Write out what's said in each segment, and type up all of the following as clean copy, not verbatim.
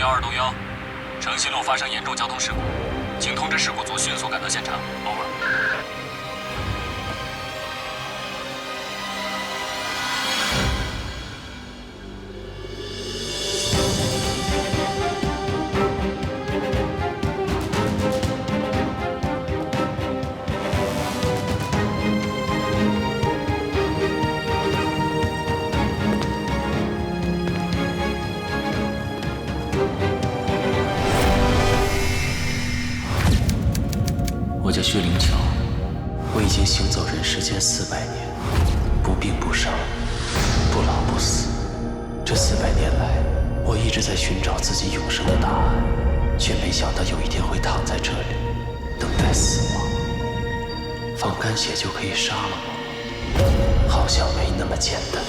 112，城西路发生严重交通事故，请通知事故组迅速赶到现场。over。我叫薛灵巧，我已经行走人世间400年，不病不伤，不老不死。这400年来，我一直在寻找自己永生的答案，却没想到有一天会躺在这里，等待死亡。放干血就可以杀了我，好像没那么简单。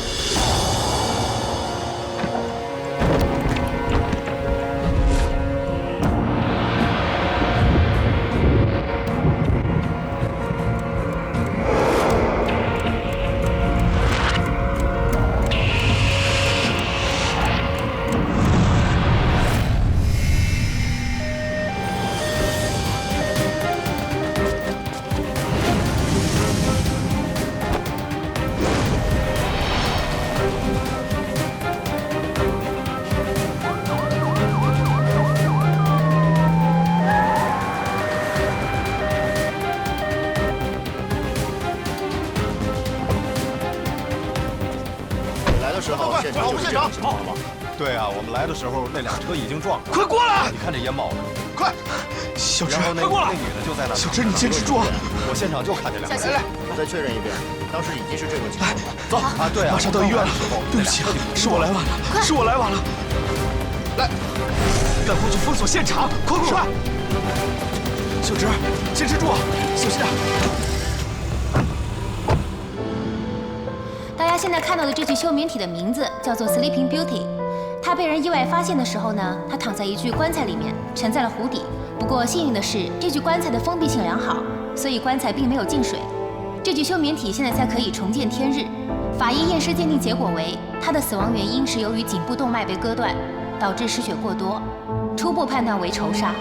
对啊，我们来的时候那俩车已经撞了。快过来！你看这烟冒的，快！小芝，快过来！那女的就在那。小芝，你坚持住啊！我现场就看见两个人。来，再确认一遍，当时已经是这个情况了。走啊！对啊，马上到医院了。对不起啊，是我来晚了，是我来晚了。来，赶快去封锁现场！快！小芝，坚持住，小心点。大家现在看到的这具休眠体的名字叫做 Sleeping Beauty。它被人意外发现的时候呢，它躺在一具棺材里面，沉在了湖底。不过幸运的是，这具棺材的封闭性良好，所以棺材并没有进水。这具休眠体现在才可以重见天日。法医验尸鉴定结果为，它的死亡原因是由于颈部动脉被割断，导致失血过多，初步判断为仇杀。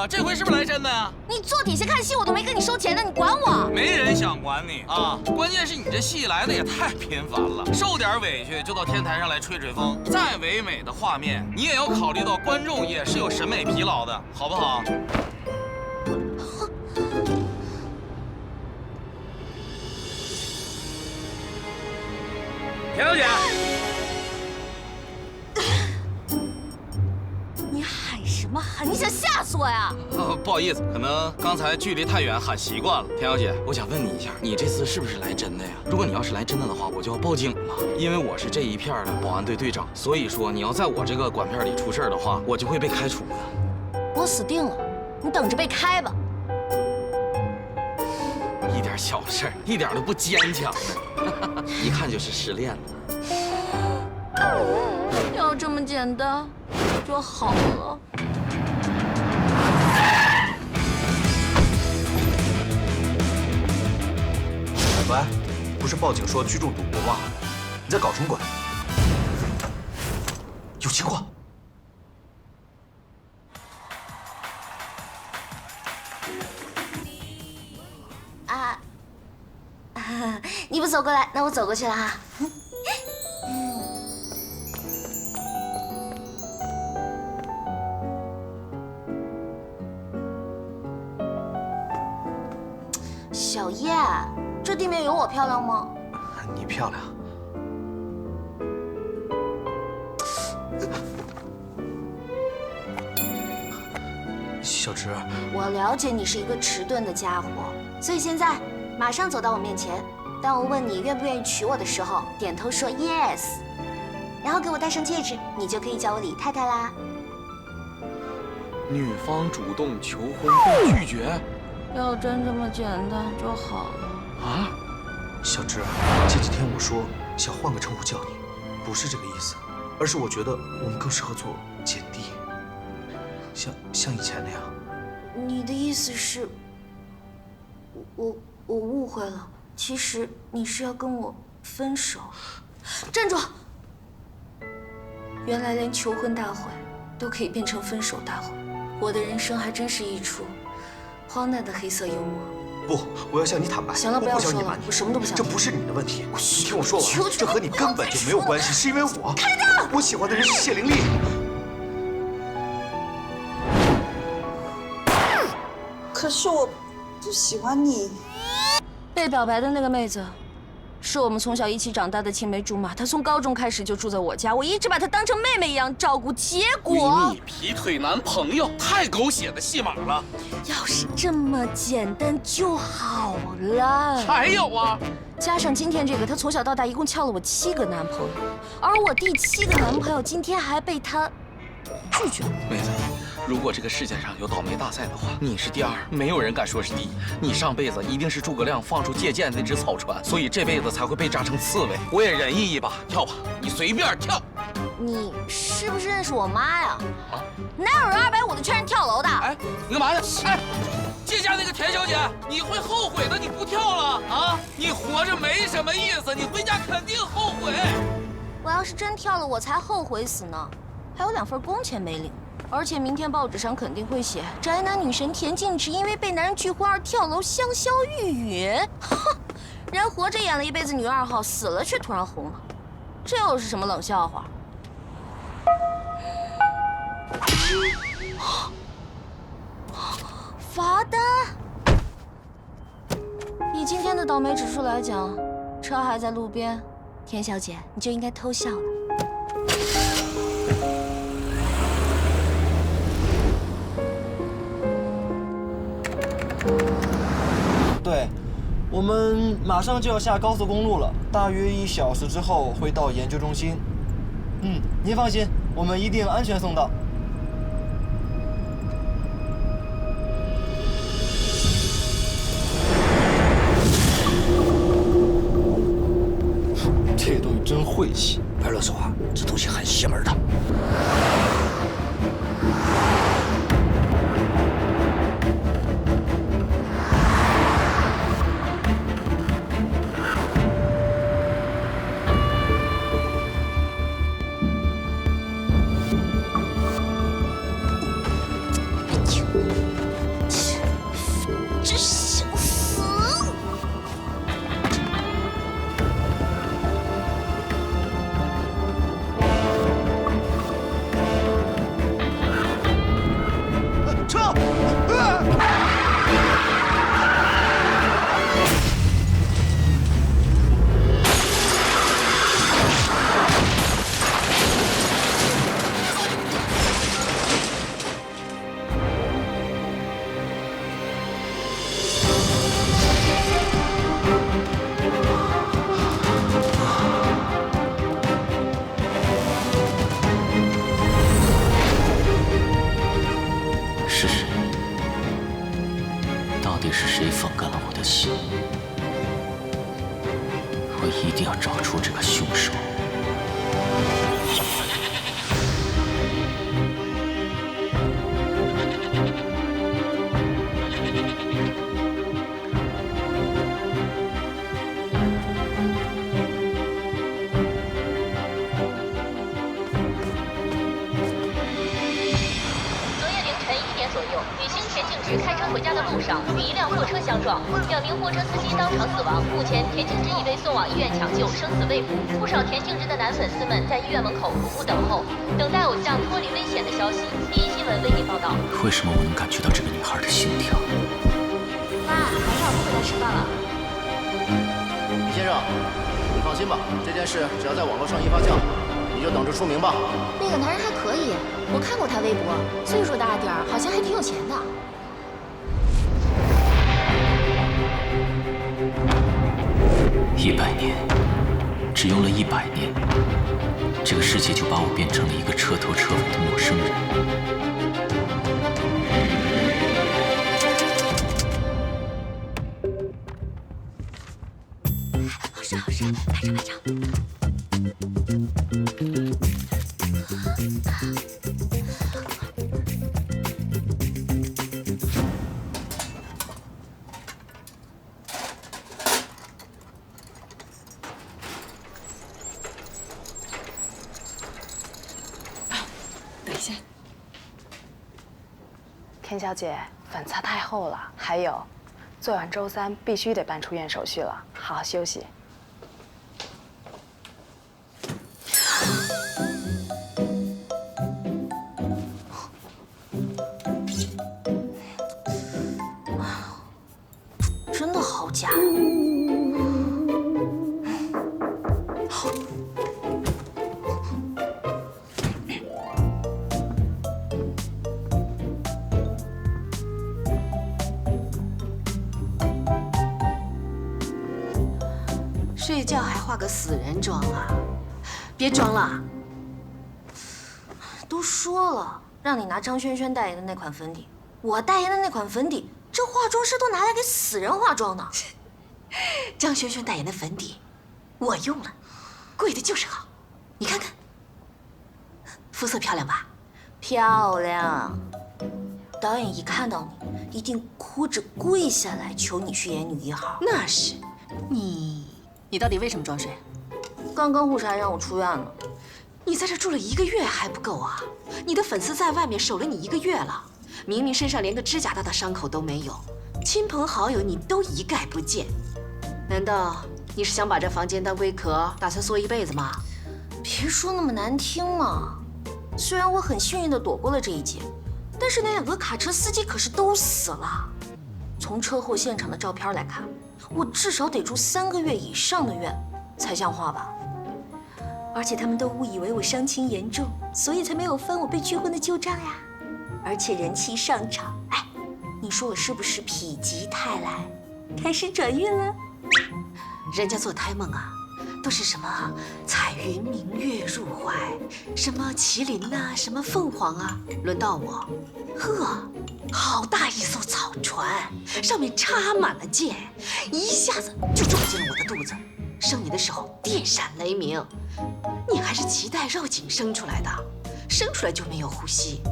这回是不是来真的呀？你坐底下看戏，我都没跟你收钱呢，你管我？没人想管你啊！关键是你这戏来的也太频繁了，受点委屈就到天台上来吹吹风。再唯美的画面，你也要考虑到观众也是有审美疲劳的，好不好？田小姐。你想吓死我呀？不好意思，可能刚才距离太远喊习惯了。田小姐，我想问你一下，你这次是不是来真的呀？如果你要是来真的的话，我就要报警了，因为我是这一片的保安队队长，所以说你要在我这个管片里出事的话，我就会被开除的。我死定了，你等着被开吧。一点小事，一点都不坚强，一看就是失恋了。要这么简单就好了。喂，不是报警说聚众赌博吗？你在搞什么鬼？有情况！啊，你不走过来，那我走过去了哈。小叶，这地面有我漂亮吗？你漂亮。小芝，我了解你是一个迟钝的家伙，所以现在马上走到我面前。当我问你愿不愿意娶我的时候，点头说 yes， 然后给我戴上戒指，你就可以叫我李太太啦。女方主动求婚被拒绝。要真这么简单就好了。啊，小芝，这几天我说想换个称呼叫你，不是这个意思，而是我觉得我们更适合做姐弟，像以前那样。你的意思是，我误会了。其实你是要跟我分手。站住！原来连求婚大会都可以变成分手大会，我的人生还真是一出荒诞的黑色幽默。不，我要向你坦白。行了，不要说了，我什么都不想。这不是你的问题，你听我说完。求这和你根本就没有关系，是因为我。开灯！我喜欢的人是谢灵丽。可是我不喜欢你。被表白的那个妹子，是我们从小一起长大的青梅竹马。她从高中开始就住在我家，我一直把她当成妹妹一样照顾。结果闺蜜劈腿男朋友，太狗血的戏码了。要是这么简单就好了。还有啊，加上今天这个，她从小到大一共撬了我7个男朋友，而我第7个男朋友今天还被她拒绝了。妹子，如果这个世界上有倒霉大赛的话，你是第2，没有人敢说是第1。你上辈子一定是诸葛亮放出借箭那只草船，所以这辈子才会被炸成刺猬。我也仁义一把，跳吧，你随便跳。你是不是认识我妈呀？啊，哪有人250的劝人跳楼的？哎，你干嘛呢？哎，借家那个田小姐，你会后悔的，你不跳了啊！你活着没什么意思，你回家肯定后悔。我要是真跳了，我才后悔死呢，还有2份工钱没领。而且明天报纸上肯定会写宅男女神田径直因为被男人拒婚而跳楼香消玉殒。哼，人活着演了一辈子女2号，死了却突然红了，这又是什么冷笑话？罚单。以今天的倒霉指数来讲，车还在路边，田小姐你就应该偷笑了。对，我们马上就要下高速公路了，大约1小时之后会到研究中心。您放心，我们一定安全送到。这东西真晦气。白乐说啊，这东西很邪门的。是谁放干了我的心？我一定要找出这个凶手。开车回家的路上与一辆货车相撞，2名货车司机当场死亡。目前，田径之已被送往医院抢救，生死未卜。不少田径之的男粉丝们在医院门口苦苦等候，等待偶像脱离危险的消息。第一新闻为您报道。为什么我能感觉到这个女孩的心跳？妈，晚上我们回来吃饭了。李先生，你放心吧，这件事只要在网络上一发酵，你就等着出名吧。那个男人还可以，我看过他微博，岁数大点儿，好像还挺有钱的。100年，只用了100年，这个世界就把我变成了一个彻头彻尾的陌生人。事好事，拍照拍照。等一下，田小姐，粉擦太厚了。还有，做完周3必须得办出院手续了，好好休息。真的好假。睡觉还化个死人妆啊！别装了，都说了让你拿张轩轩代言的那款粉底，我代言的那款粉底，这化妆师都拿来给死人化妆呢。张轩轩代言的粉底，我用了，贵的就是好。你看看，肤色漂亮吧？漂亮。导演一看到你，一定哭着跪下来求你去演女1号。那是，你到底为什么装睡？刚刚护士还让我出院呢。你在这住了1个月还不够啊？你的粉丝在外面守了你1个月了，明明身上连个指甲大的伤口都没有，亲朋好友你都一概不见。难道你是想把这房间当龟壳，打算缩一辈子吗？别说那么难听嘛。虽然我很幸运地躲过了这一劫，但是那2个卡车司机可是都死了。从车祸现场的照片来看，我至少得住3个月以上的院才像话吧。而且他们都误以为我伤情严重，所以才没有翻我被拒婚的旧账呀。而且人气上涨，哎，你说我是不是否极泰来，开始转运了？人家做胎梦啊，都是什么彩云明月入怀，什么麒麟呐，什么凤凰啊，轮到我，呵，好大一艘草船，上面插满了箭，一下子就撞进了我的肚子。生你的时候电闪雷鸣，你还是脐带绕颈生出来的，生出来就没有呼吸，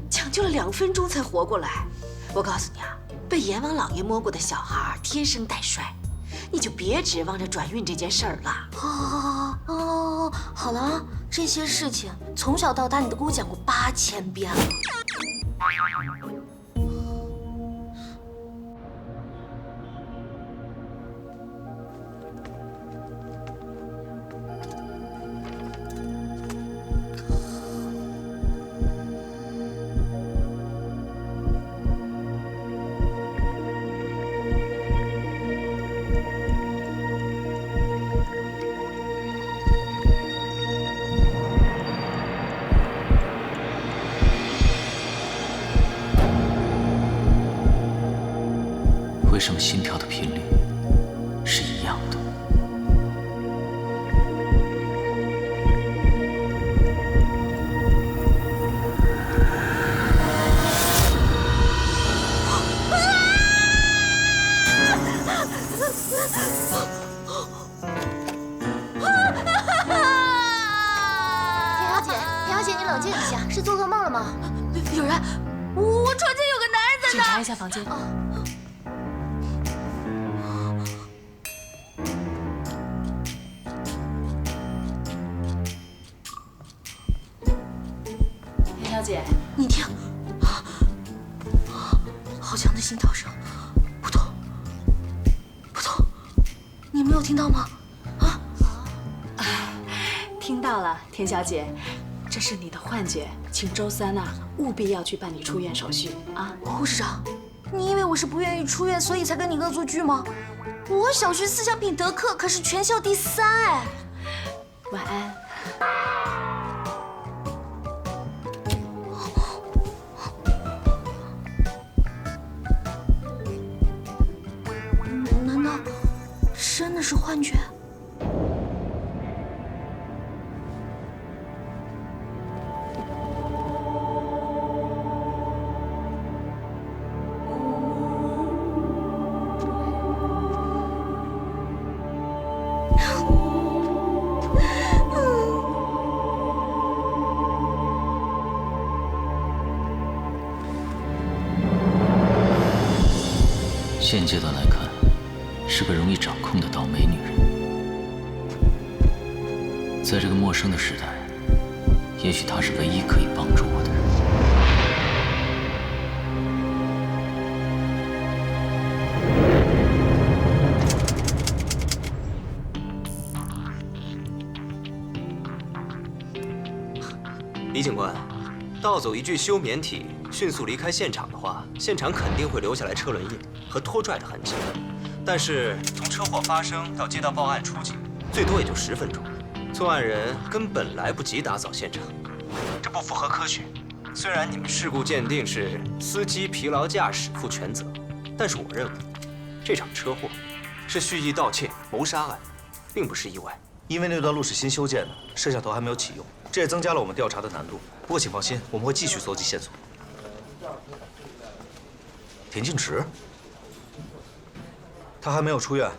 抢救了2分钟才活过来。我告诉你啊，被阎王老爷摸过的小孩天生带衰，你就别指望着转运这件事儿了。哦，好了，这些事情从小到大你都给我讲过8000遍了。为什么心跳的频率是一样的？田小姐，你冷静一下，是做噩梦了吗？有人，我床前有个男人在那。检查一下房间。小姐，你听，好强的心跳声，扑通，扑通，你没有听到吗？听到了，田小姐，这是你的幻觉，请周3啊务必要去办理出院手续啊。护士长，你以为我是不愿意出院，所以才跟你恶作剧吗？我小学思想品德课可是全校第3哎。晚安。难道真的是幻觉？现阶段来看，是个容易掌控的倒霉女人。在这个陌生的时代，也许她是唯一可以帮助我的人。李警官，盗走一具休眠体，迅速离开现场的话，现场肯定会留下来车轮印和拖拽的痕迹。但是从车祸发生到接到报案出警，最多也就10分钟。作案人根本来不及打扫现场，这不符合科学。虽然你们事故鉴定是司机疲劳驾驶负全责，但是我认为这场车祸是蓄意盗窃谋杀案，并不是意外。因为那段路是新修建的，摄像头还没有启用，这也增加了我们调查的难度。不过请放心，我们会继续搜集线索。田径池，他还没有出院。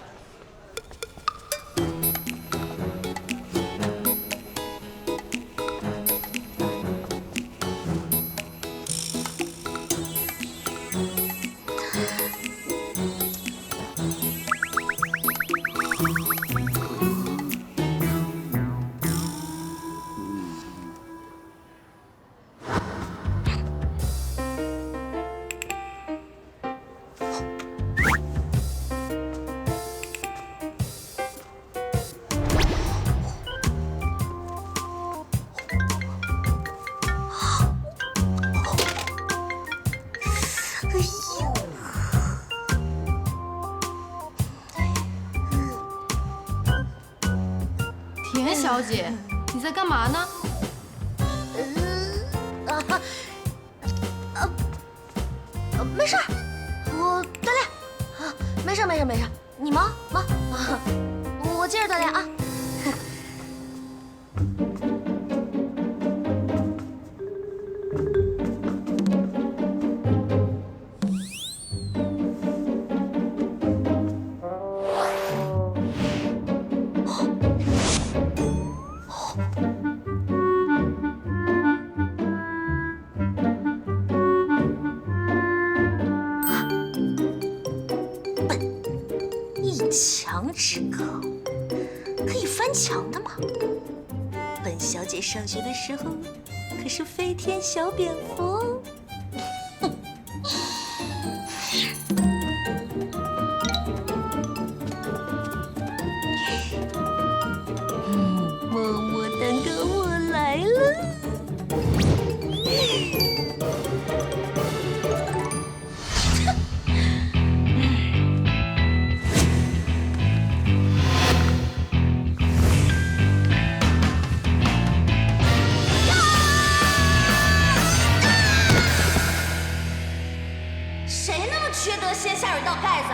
田小姐，你在干嘛呢？没事儿，我锻炼。啊，没事没事，你忙啊，我接着锻炼啊。墙之高，可以翻墙的吗？本小姐上学的时候可是飞天小蝙蝠哦。么么蛋糕，我来了。缺德，先下水道盖子。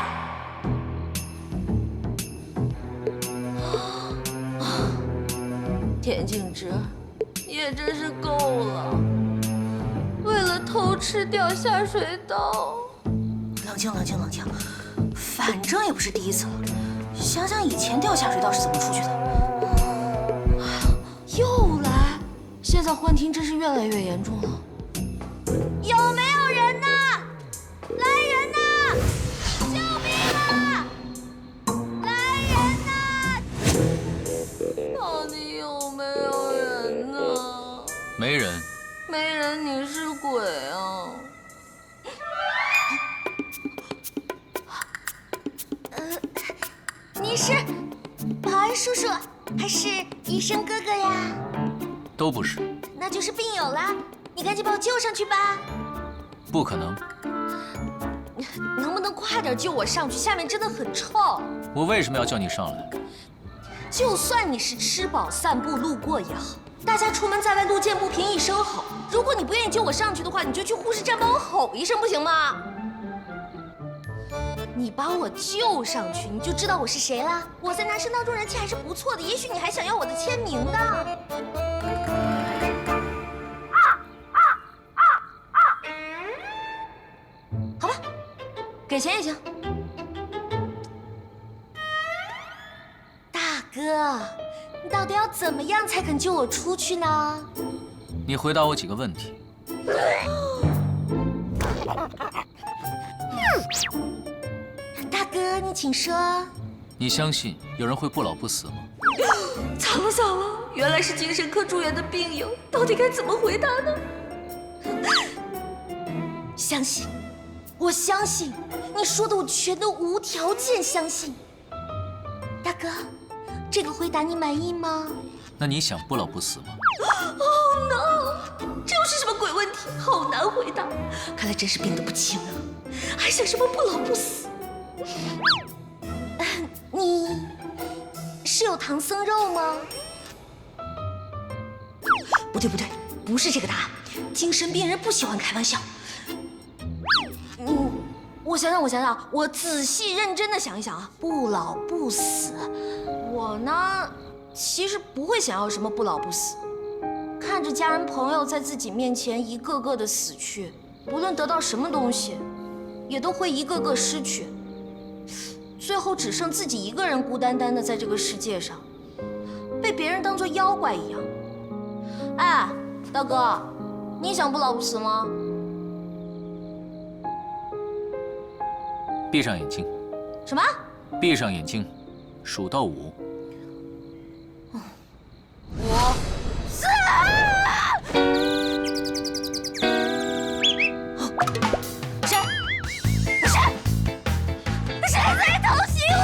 田径之也真是够了，为了偷吃掉下水道。冷静，反正也不是第一次了。想想以前掉下水道是怎么出去的。又来，现在幻听真是越来越严重了。有没有人呢？来人呐！救命啊！来人呐！到底有没有人呢？没人。没人，你是鬼啊！你是保安叔叔还是医生哥哥呀？都不是。那就是病友啦！你赶紧把我救上去吧！不可能。能不能快点救我上去？下面真的很臭。我为什么要叫你上来？就算你是吃饱散步路过也好，大家出门在外路见不平一声吼。如果你不愿意救我上去的话，你就去护士站帮我吼一声，不行吗？你把我救上去，你就知道我是谁啦。我在男生当中人气还是不错的，也许你还想要我的签名的。好吧，给钱也行。大哥，哥，你到底要怎么样才肯救我出去呢？你回答我几个问题。大哥，你请说。你相信有人会不老不死吗？惨了惨了，原来是精神科住院的病友，到底该怎么回答呢？相信，我相信，你说的我全都无条件相信。大哥，这个回答你满意吗？那你想不老不死吗 ？Oh no！ 这又是什么鬼问题？好难回答。看来真是病得不轻啊，还想什么不老不死？你是有唐僧肉吗？不对不对，不是这个答案。精神病人不喜欢开玩笑。我想想，我仔细认真的想一想啊，不老不死，我呢，其实不会想要什么不老不死。看着家人朋友在自己面前一个个的死去，不论得到什么东西，也都会一个个失去，最后只剩自己一个人孤单单的在这个世界上，被别人当作妖怪一样。哎，大哥，你想不老不死吗？闭上眼睛。什么？闭上眼睛，数到5。5、4。谁在偷袭我？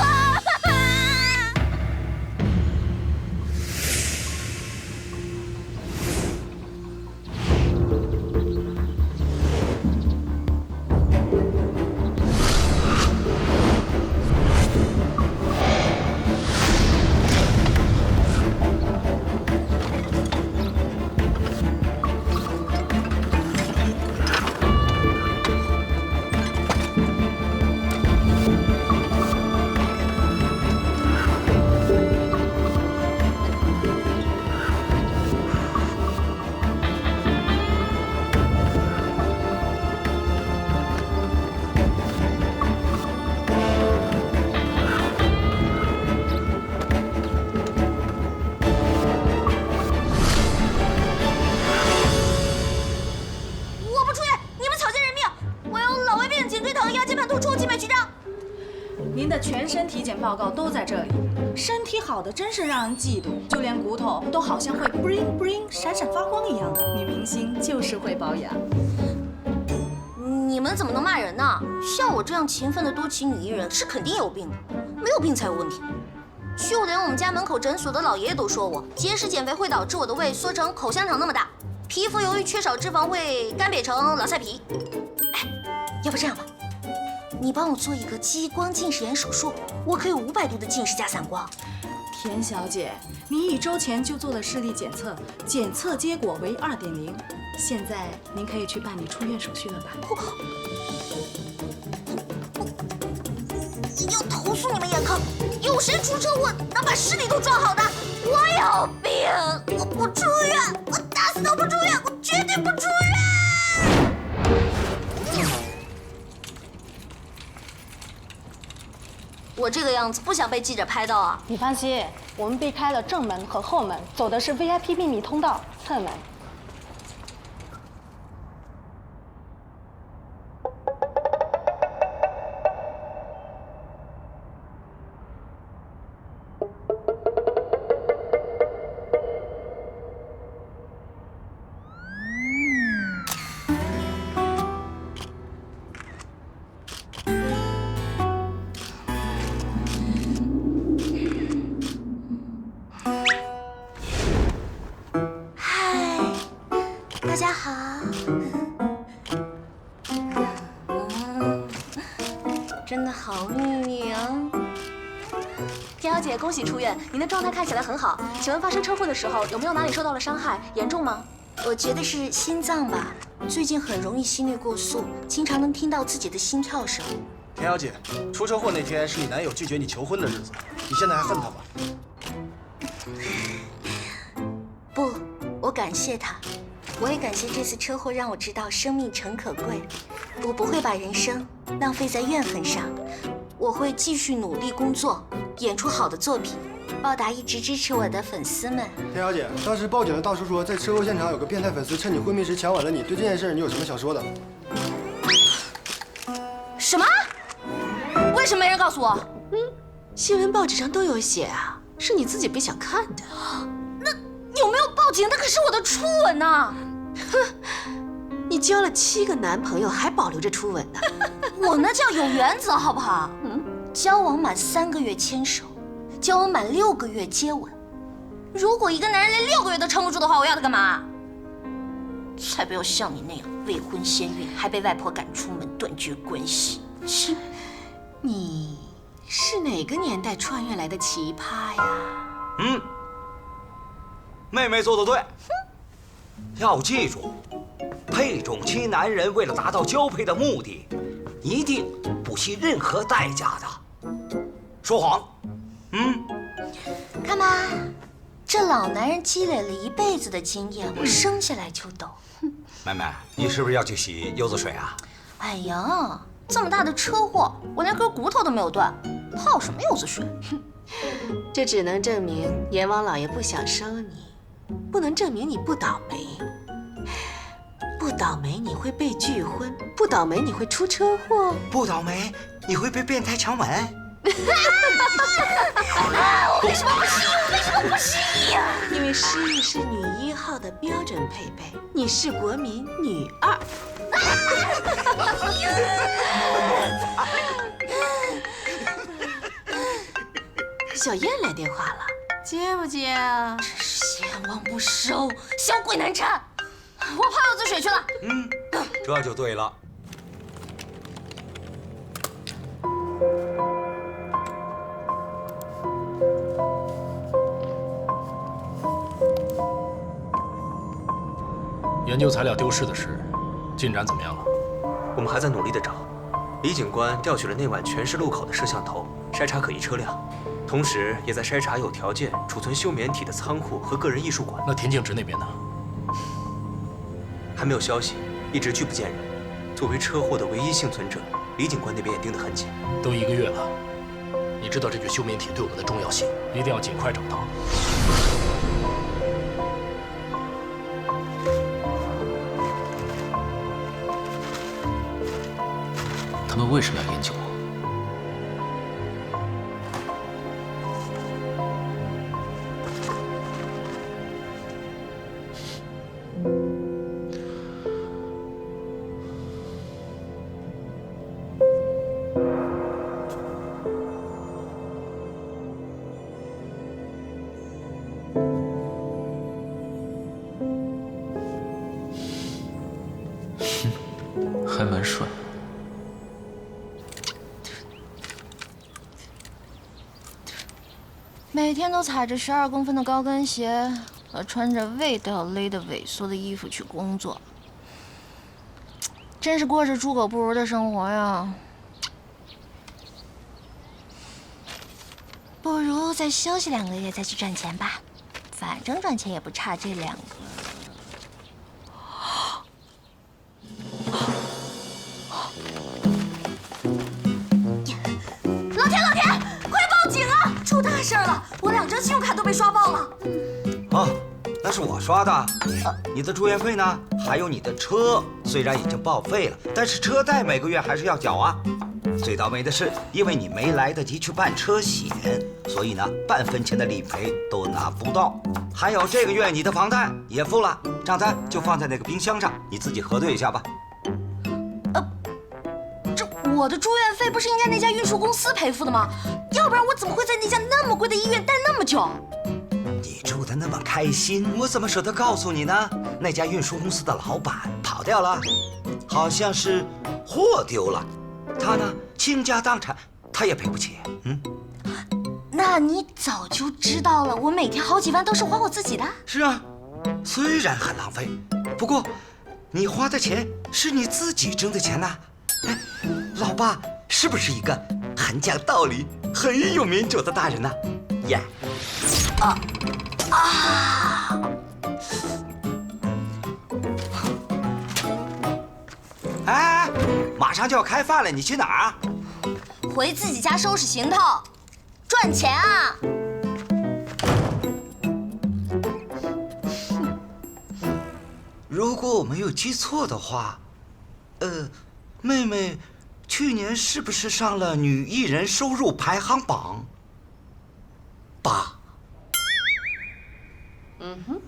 全身体检报告都在这里，身体好的真是让人嫉妒，就连骨头都好像会 bling bling 闪闪发光一样的。女明星就是会保养。你们怎么能骂人呢？像我这样勤奋的多奇女艺人是肯定有病的，没有病才有问题。就连我们家门口诊所的老爷爷都说我节食减肥会导致我的胃缩成口香糖那么大，皮肤由于缺少脂肪会干瘪成老菜皮。哎，要不这样吧，你帮我做一个激光近视眼手术，我可以500度的近视加散光。田小姐，你1周前就做了视力检测，检测结果为2.0，现在您可以去办理出院手续了吧？要投诉你们眼科，有谁出车祸能把视力都装好的？我有病，我不出院，我打死都不出院，我绝对不出院。我这个样子不想被记者拍到啊！你放心，我们避开了正门和后门，走的是 VIP 秘密通道侧门。大家好，真的好秘密啊！田小姐，恭喜出院，您的状态看起来很好。请问发生车祸的时候有没有哪里受到了伤害？严重吗？我觉得是心脏吧，最近很容易心率过速，经常能听到自己的心跳声。田小姐，出车祸那天是你男友拒绝你求婚的日子，你现在还恨他吗？不，我感谢他。我也感谢这次车祸让我知道生命诚可贵，我不会把人生浪费在怨恨上，我会继续努力工作，演出好的作品，报答一直支持我的粉丝们。田小姐，当时报警的大叔说，在车祸现场有个变态粉丝趁你昏迷时强吻了你，对这件事你有什么想说的？什么？为什么没人告诉我？新闻报纸上都有写啊，是你自己不想看的。那有没有报警？那可是我的初吻呐！哼，你交了7个男朋友，还保留着初吻呢。我那叫有原则，好不好？交往满3个月牵手，交往满6个月接吻。如果一个男人连6个月都撑不住的话，我要他干嘛？才不要像你那样未婚先孕，还被外婆赶出门，断绝关系。切！你是哪个年代穿越来的奇葩呀？妹妹做得对。要记住，配种期男人为了达到交配的目的，一定不惜任何代价的。说谎。看吧，这老男人积累了1辈子的经验，我生下来就懂。妹妹，你是不是要去洗柚子水啊？哎呀，这么大的车祸，我连根骨头都没有断，泡什么柚子水？这只能证明阎王老爷不想收你，不能证明你不倒霉。不倒霉你会被拒婚，不倒霉你会出车祸，不倒霉你会被变态强吻。我为什么不失忆？我为什么不失忆呀？因为失忆是女1号的标准配备，你是国民女2。小燕来电话了，接不接啊？真是贤王不收，小鬼难缠。我泡柚子水去了。这就对了。研究材料丢失的事，进展怎么样了？我们还在努力地找。李警官调取了那晚全市路口的摄像头，筛查可疑车辆，同时也在筛查有条件储存休眠体的仓库和个人艺术馆。那田径直那边呢？还没有消息，一直拒不见人。作为车祸的唯一幸存者，李警官那边也盯得很紧。都1个月了，你知道这具休眠体对我们的重要性，一定要尽快找到。他们为什么要研究我？还蛮帅。每天都踩着12公分的高跟鞋和穿着胃都要勒得萎缩的衣服去工作，真是过着猪狗不如的生活呀！不如再休息2个月再去赚钱吧，反正赚钱也不差这2个。老田，快报警啊！出大事了，我2张信用卡都被刷爆了。啊，那是我刷的。你的住院费呢？还有你的车，虽然已经报废了，但是车贷每个月还是要缴啊。最倒霉的是，因为你没来得及去办车险，所以呢，半分钱的理赔都拿不到。还有这个月你的房贷也付了，账单就放在那个冰箱上，你自己核对一下吧。我的住院费不是应该那家运输公司赔付的吗？要不然我怎么会在那家那么贵的医院待那么久？你住得那么开心，我怎么舍得告诉你呢？那家运输公司的老板跑掉了，好像是货丢了，他呢倾家荡产，他也赔不起。那你早就知道了，我每天好几万都是花我自己的。是啊，虽然很浪费，不过你花的钱是你自己挣的钱呐。哎，老爸是不是一个很讲道理、很有民主的大人呢？呀，哎，马上就要开饭了，你去哪儿啊？回自己家收拾行头，赚钱啊！如果我没有记错的话，妹妹去年是不是上了女艺人收入排行榜8？嗯哼。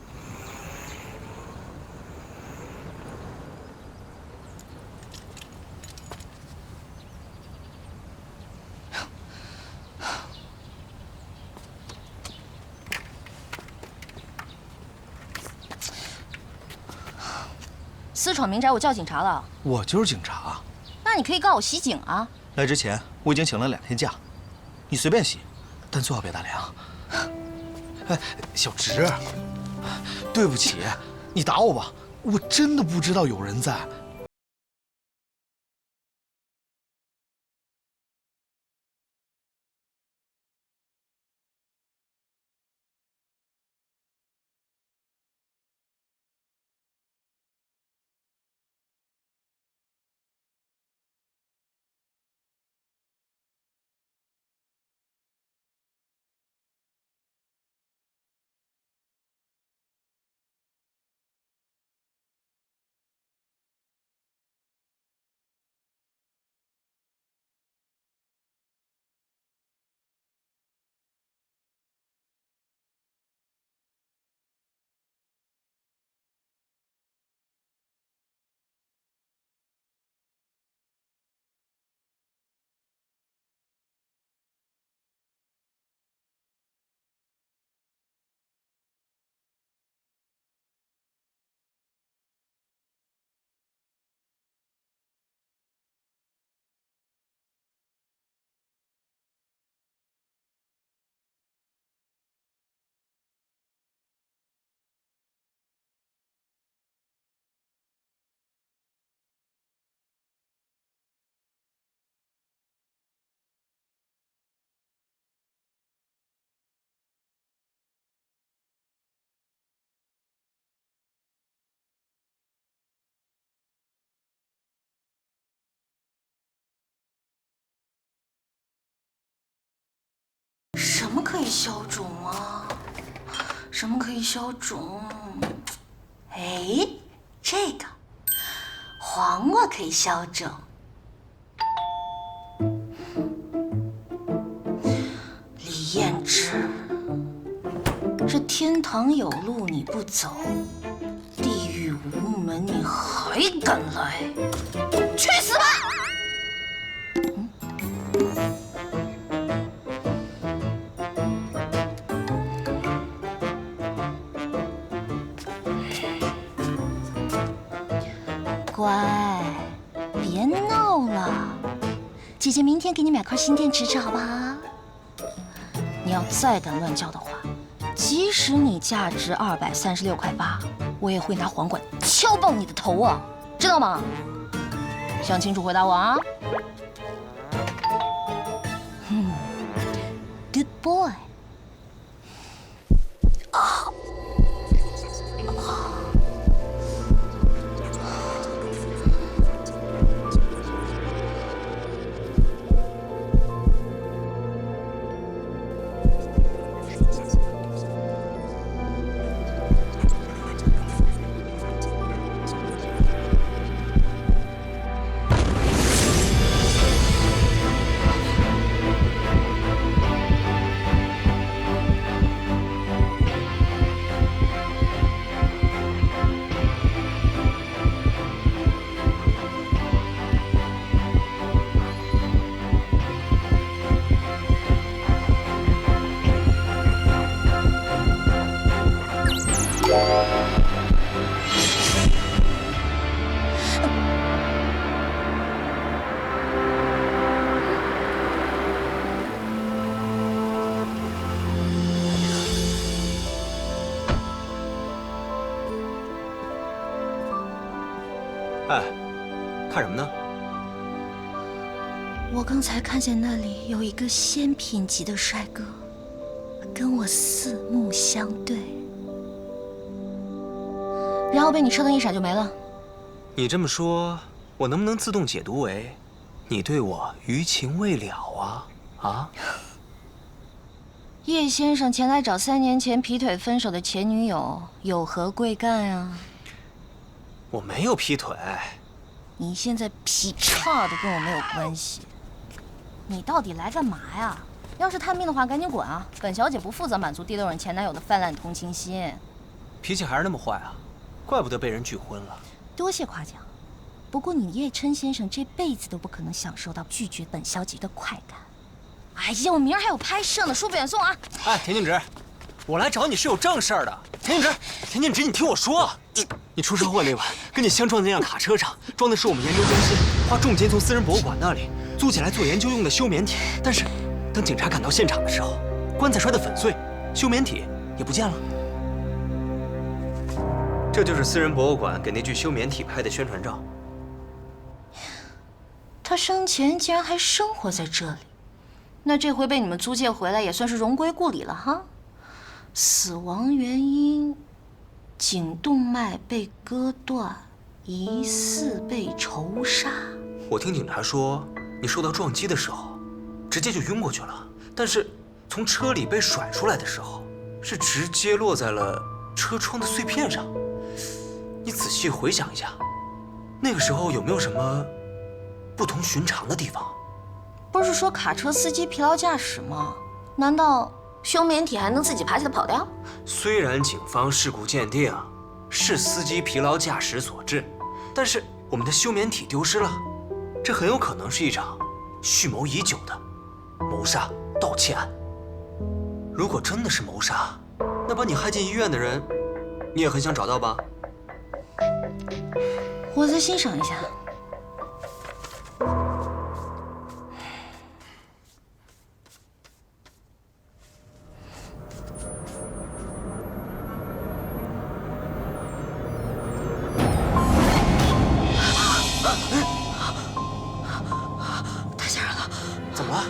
私闯民宅，我叫警察了。我就是警察。那你可以告我袭警啊！来之前我已经请了2天假，你随便袭，但最好别打脸啊！哎，小直，对不起，你打我吧，我真的不知道有人在。什么可以消肿啊？什么可以消肿？哎，这个黄瓜可以消肿。李彦之，这天堂有路你不走，地狱无门你还敢来？去死吧！乖，别闹了，姐姐明天给你买块新电池吃，好不好？你要再敢乱叫的话，即使你价值236.8块，我也会拿黄瓜敲爆你的头啊，知道吗？想清楚回答我啊！Good boy。啊！哎，看什么呢？我刚才看见那里有一个仙品级的帅哥，跟我四目相对，然后被你车灯一闪就没了。你这么说，我能不能自动解读为，你对我余情未了啊？啊？叶先生前来找3年前劈腿分手的前女友，有何贵干啊？我没有劈腿。你现在劈叉都跟我没有关系。你到底来干嘛呀？要是探病的话，赶紧滚啊！本小姐不负责满足第六任前男友的泛滥同情心。脾气还是那么坏啊，怪不得被人拒婚了。多谢夸奖，不过你叶琛先生这辈子都不可能享受到拒绝本小姐的快感。哎呀，我明儿还有拍摄呢，书不远送啊！哎，田静植，我来找你是有正事儿的。田静植，你听我说，你出车祸那晚跟你相撞的那辆卡车上装的是我们研究中心花重金从私人博物馆那里租起来做研究用的休眠体，但是当警察赶到现场的时候，棺材摔得粉碎，休眠体也不见了。这就是私人博物馆给那具休眠体拍的宣传照。他生前竟然还生活在这里，那这回被你们租借回来也算是荣归故里了哈。死亡原因：颈动脉被割断，疑似被仇杀。我听警察说，你受到撞击的时候，直接就晕过去了，但是从车里被甩出来的时候，是直接落在了车窗的碎片上。你仔细回想一下，那个时候有没有什么不同寻常的地方？不是说卡车司机疲劳驾驶吗？难道休眠体还能自己爬起来跑掉？虽然警方事故鉴定是司机疲劳驾驶所致，但是我们的休眠体丢失了，这很有可能是一场蓄谋已久的谋杀盗窃案。如果真的是谋杀，那把你害进医院的人，你也很想找到吧？我再欣赏一下。太吓人了！怎么了？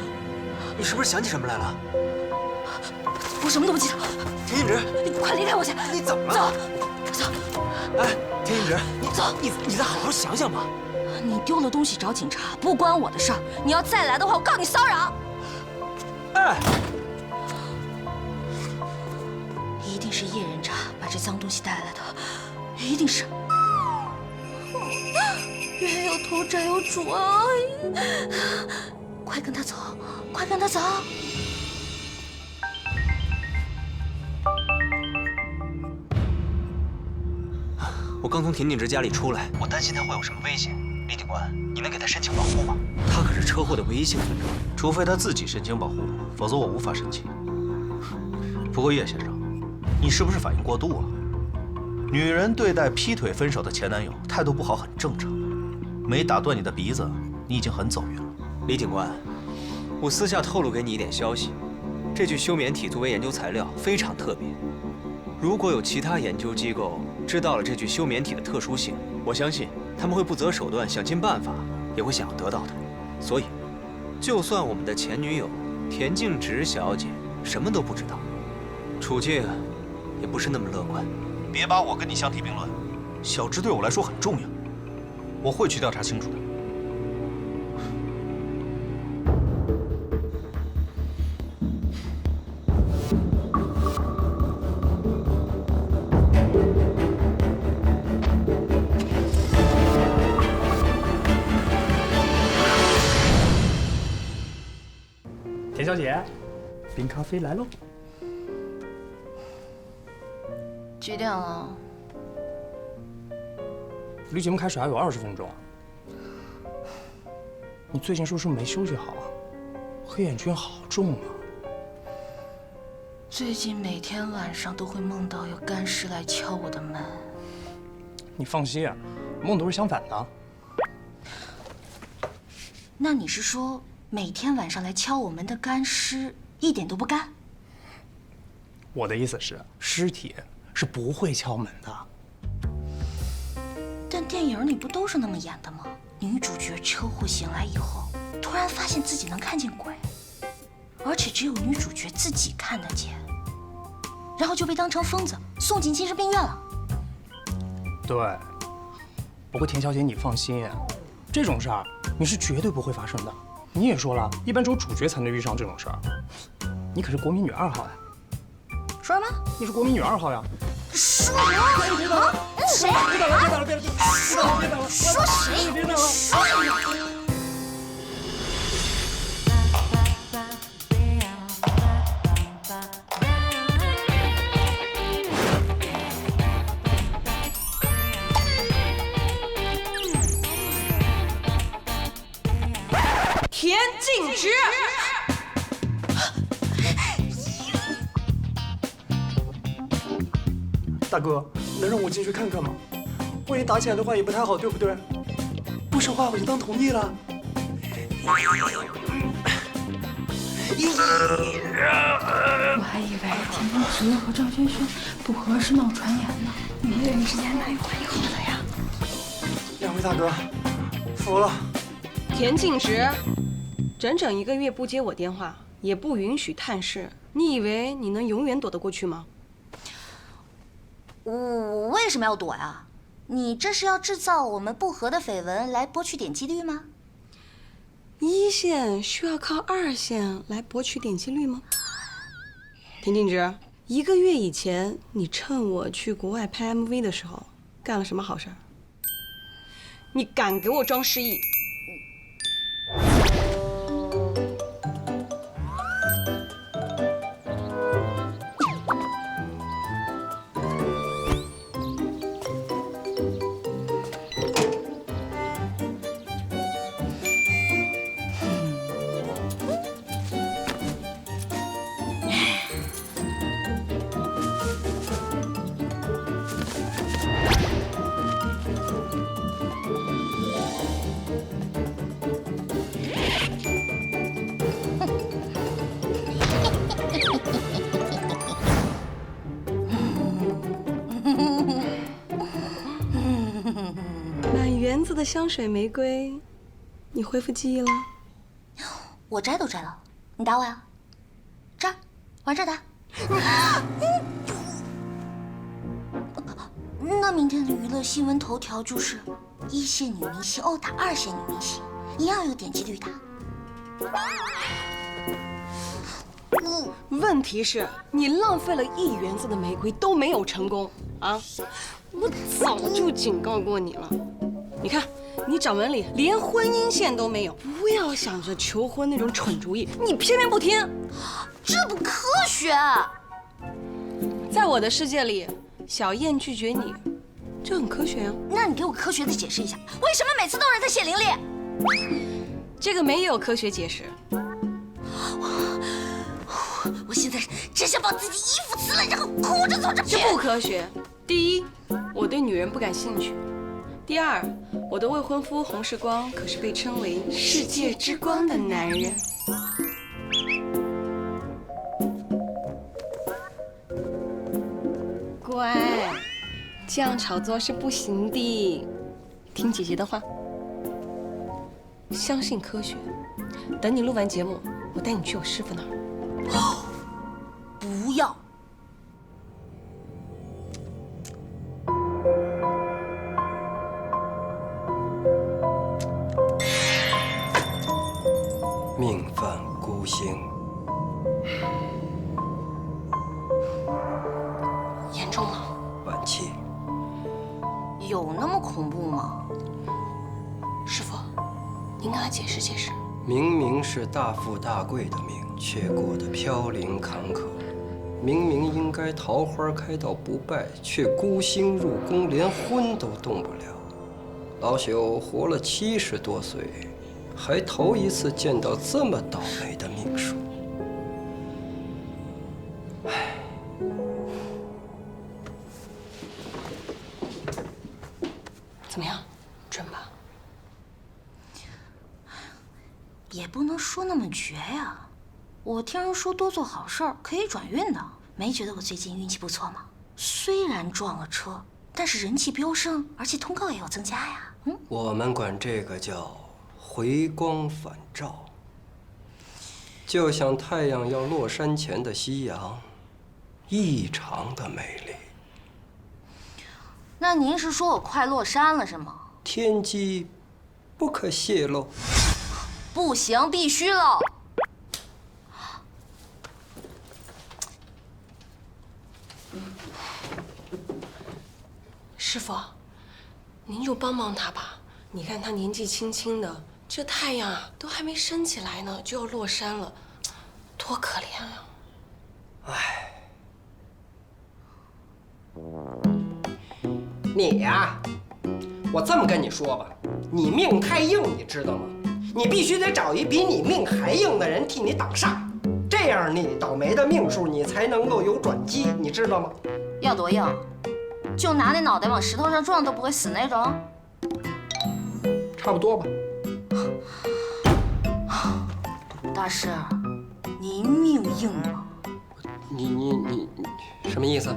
你是不是想起什么来了？我什么都不记得。田静植，你快离开我去！你怎么了？走，走。哎，田静植，你走，你再好好想想吧。你丢了东西找警察，不关我的事儿。你要再来的话，我告你骚扰。哎，一定是叶人渣把这脏东西带来的，一定是。冤有头债有主啊！快跟他走，快跟他走！我刚从田静植家里出来，我担心他会有什么危险。李警官，你能给他申请保护吗？他可是车祸的唯一幸存者，除非他自己申请保护，否则我无法申请。不过叶先生，你是不是反应过度啊？女人对待劈腿分手的前男友态度不好很正常，没打断你的鼻子，你已经很走运了。李警官，我私下透露给你一点消息，这具休眠体作为研究材料非常特别。如果有其他研究机构知道了这具休眠体的特殊性，我相信他们会不择手段，想尽办法也会想要得到它。所以，就算我们的前女友田静植小姐什么都不知道，处境也不是那么乐观。别把我跟你相提并论，小芝对我来说很重要，我会去调查清楚的。田小姐，冰咖啡来喽。几点了？离节目开始还有20分钟。你最近是不是没休息好啊？黑眼圈好重啊！最近每天晚上都会梦到有干尸来敲我的门。你放心，梦都是相反的。那你是说，每天晚上来敲我门的干尸一点都不干？我的意思是，尸体是不会敲门的。但电影里不都是那么演的吗？女主角车祸醒来以后，突然发现自己能看见鬼，而且只有女主角自己看得见，然后就被当成疯子送进精神病院了。对。不过田小姐，你放心，这种事儿你是绝对不会发生的。你也说了，一般只有主角才能遇上这种事儿。你可是国民女2号呀！说什么？你是国民女2号呀！说什么？谁？别打了，别打了，别打了，别打了！说谁？别打了！说谁？田径直。大哥，能让我进去看看吗？万一打起来的话也不太好，对不对？不说话我就当同意了。我还以为田径直和赵轩轩不合是闹传言呢，你们两人之间哪有会合的呀？两位大哥，服了。田径直，整整1个月不接我电话，也不允许探视，你以为你能永远躲得过去吗？我为什么要躲呀？你这是要制造我们不和的绯闻来博取点击率吗？一线需要靠2线来博取点击率吗？田径直，1个月以前你趁我去国外拍 MV 的时候干了什么好事儿？你敢给我装失忆？满园子的香水玫瑰，你恢复记忆了？我摘都摘了，你打我呀？这儿，往这儿打。那明天的娱乐新闻头条就是1线女明星殴打2线女明星，一样有点击率的。问题是，你浪费了1园子的玫瑰都没有成功啊！我早就警告过你了。你看，你掌纹里连婚姻线都没有，不要想着求婚那种蠢主意，你偏偏不听，这不科学。在我的世界里，小燕拒绝你，这很科学啊。那你给我科学的解释一下，为什么每次都有人在血淋淋？这个没有科学解释。我现在只想把自己衣服撕了，然后哭着走着去。这不科学。第一，我对女人不感兴趣；第二，我的未婚夫洪世光可是被称为世界之光的男人。乖，这样炒作是不行的，听姐姐的话，相信科学。等你录完节目，我带你去我师傅那儿。不要。命犯孤星，严重了。晚期。有那么恐怖吗？师傅，您跟他解释解释。明明是大富大贵的命，却过得飘零坎坷；明明应该桃花开到不败，却孤星入宫，连婚都动不了。老朽活了70多岁，还头一次见到这么倒霉的命数。唉，怎么样，准吧？也不能说那么绝呀。我听人说多做好事儿可以转运的，没觉得我最近运气不错吗？虽然撞了车，但是人气飙升，而且通告也有增加呀。我们管这个叫回光返照，就像太阳要落山前的夕阳，异常的美丽。那您是说我快落山了是吗？天机不可泄露。不行，必须喽！师傅，您就帮帮他吧。你看他年纪轻轻的，这太阳啊都还没升起来呢，就要落山了，多可怜啊！唉，你呀，我这么跟你说吧，你命太硬，你知道吗？你必须得找一比你命还硬的人替你挡煞，这样你倒霉的命数你才能够有转机，你知道吗？要多硬？就拿那脑袋往石头上撞都不会死那种？差不多吧。大师，您命硬吗？你什么意思？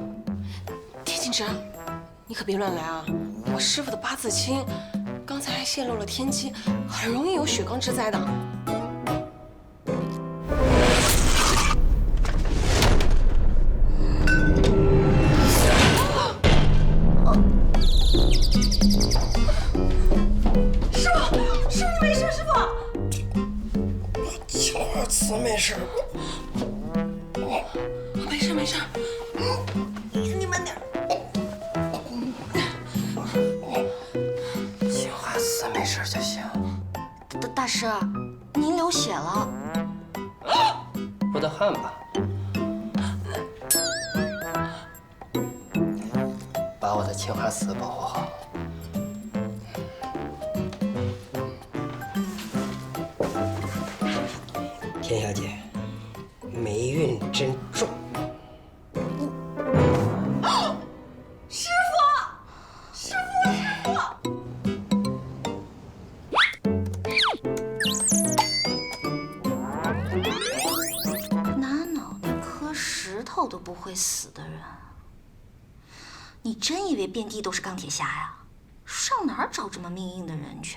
田静之，你可别乱来啊！我师傅的八字轻，刚才还泄露了天机，很容易有血光之灾的。师傅，你没事，师傅。青花瓷没事。没事，你慢点。青花瓷没事就行。大师，您流血了。出的汗吧。把我的青花瓷保护好。田小姐，霉运真重。都不会死的人，你真以为遍地都是钢铁侠呀？上哪儿找这么命硬的人去？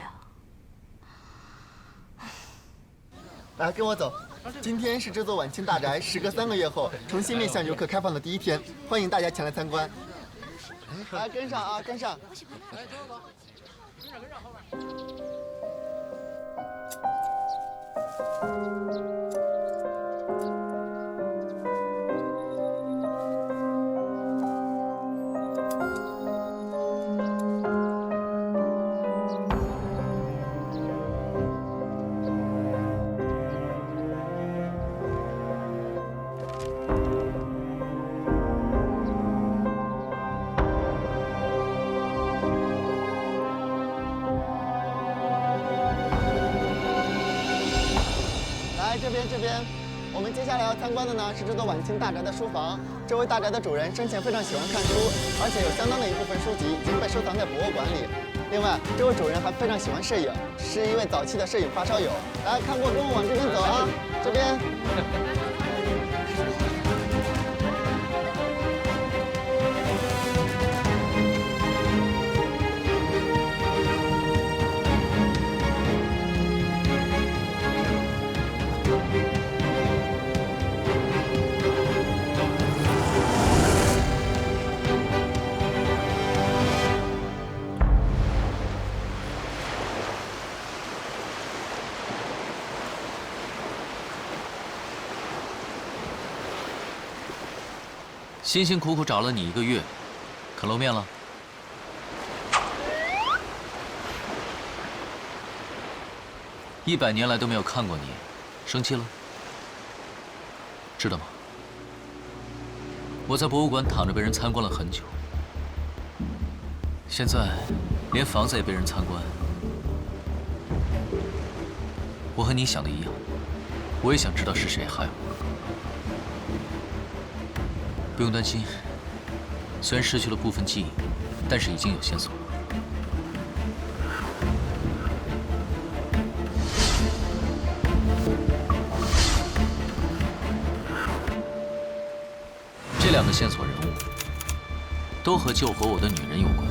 来，跟我走。今天是这座晚清大宅时隔3个月后重新面向游客开放的第1天，欢迎大家前来参观。来，跟上啊，跟上。来，走走走，跟上后面。这边，我们接下来要参观的呢是这座晚清大宅的书房。这位大宅的主人生前非常喜欢看书，而且有相当的一部分书籍已经被收藏在博物馆里。另外，这位主人还非常喜欢摄影，是一位早期的摄影发烧友。来，看过跟我往这边走啊，这边。辛辛苦苦找了你1个月，肯露面了？100年来都没有看过你，生气了？知道吗？我在博物馆躺着被人参观了很久，现在连房子也被人参观。我和你想的一样，我也想知道是谁害我。 不用担心，虽然失去了部分记忆，但是已经有线索了。这2个线索人物都和救活我的女人有关。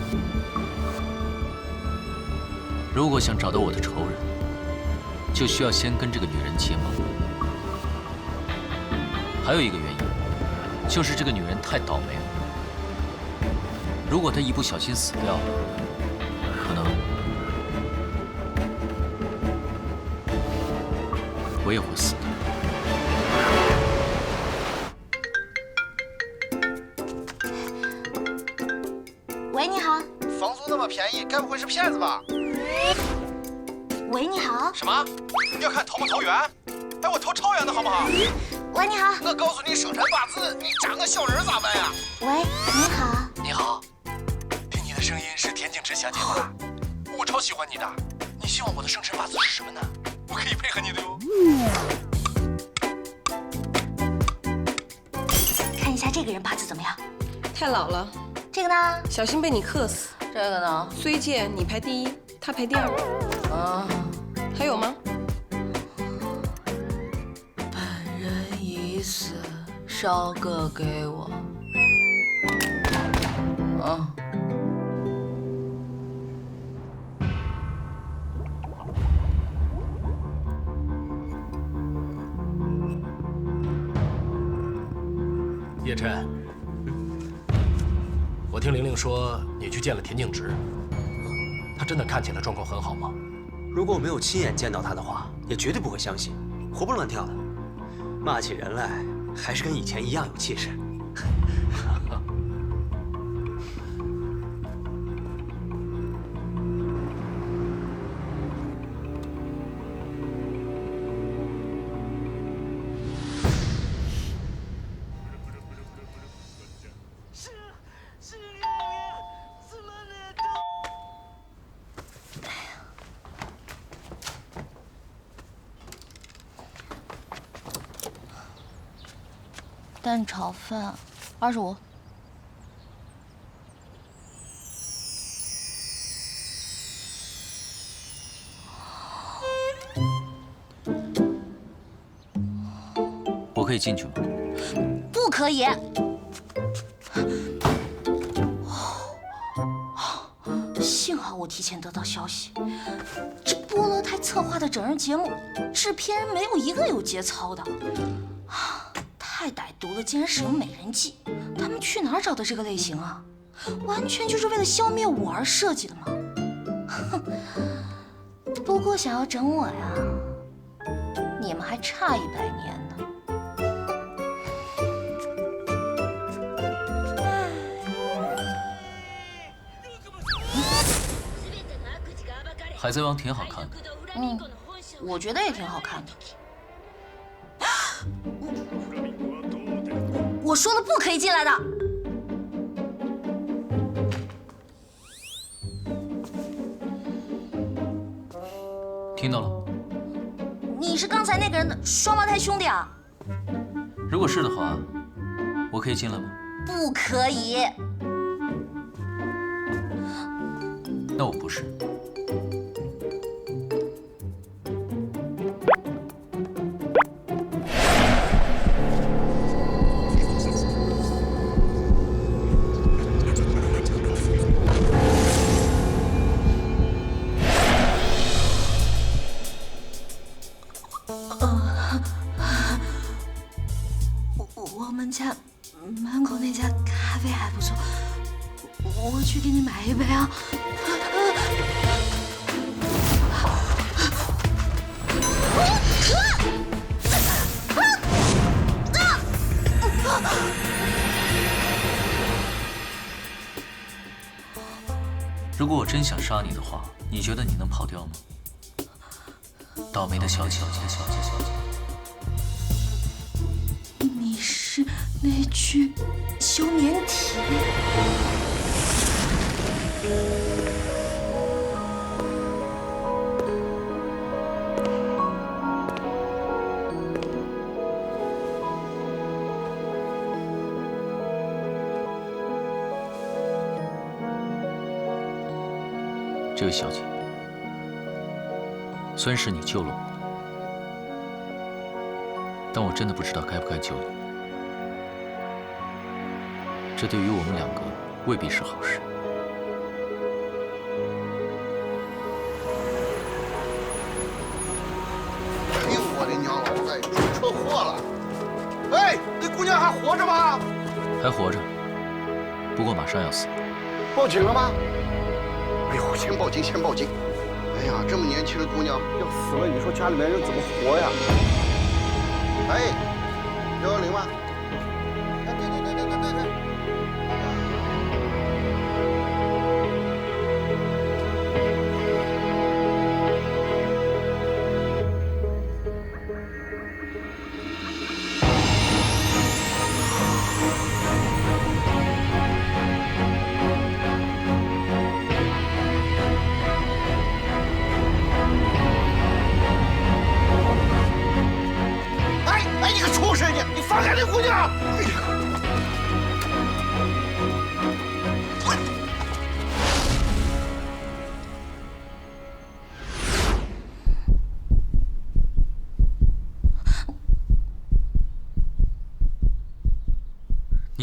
如果想找到我的仇人，就需要先跟这个女人结盟。还有一个原因。 就是这个女人太倒霉了。如果她一不小心死掉了，可能我也会死的。喂，你好。房租那么便宜，该不会是骗子吧？喂，你好。什么？你要看投不投缘？哎，我投超缘的好不好？喂，你好。我告诉你生辰八字，你长个小人咋办呀？喂，你好。你好，听你的声音是田径直小姐吧？我超喜欢你的。你希望我的生辰八字是什么呢？我可以配合你的哟。看一下这个人八字怎么样？太老了。这个呢？小心被你克死。这个呢？虽见你排第一，他排第二。啊。还有吗？本人已死，烧个给我。啊。叶琛，我听玲玲说你去见了田径直，他真的看起来状况很好吗？如果我没有亲眼见到他的话，也绝对不会相信，活蹦乱跳的，骂起人来还是跟以前一样有气势。蛋炒饭，25。我可以进去吗？不可以。幸好我提前得到消息，这菠萝台策划的整人节目，制片人没有一个有节操的。太歹毒了，竟然使用美人计！他们去哪儿找的这个类型啊？完全就是为了消灭我而设计的吗？哼！不过想要整我呀，你们还差100年呢。海贼王挺好看的。我觉得也挺好看的。我说了不可以进来的。听到了？你是刚才那个人的双胞胎兄弟啊？如果是的话，我可以进来吗？不可以。那我不是。我们家门口那家咖啡还不错，我去给你买一杯啊。如果我真想杀你的话，你觉得你能跑掉吗？倒霉的小姐，你是那具休眠体？这位小姐，虽然是你救了我，但我真的不知道该不该救你。这对于我们2个未必是好事。哎呦我的娘老在，出车祸了！哎，那姑娘还活着吗？还活着，不过马上要死。报警了吗？哎呦，先报警，先报警！哎呀，这么年轻的姑娘要死了，你说家里面人怎么活呀？哎，110吗？对。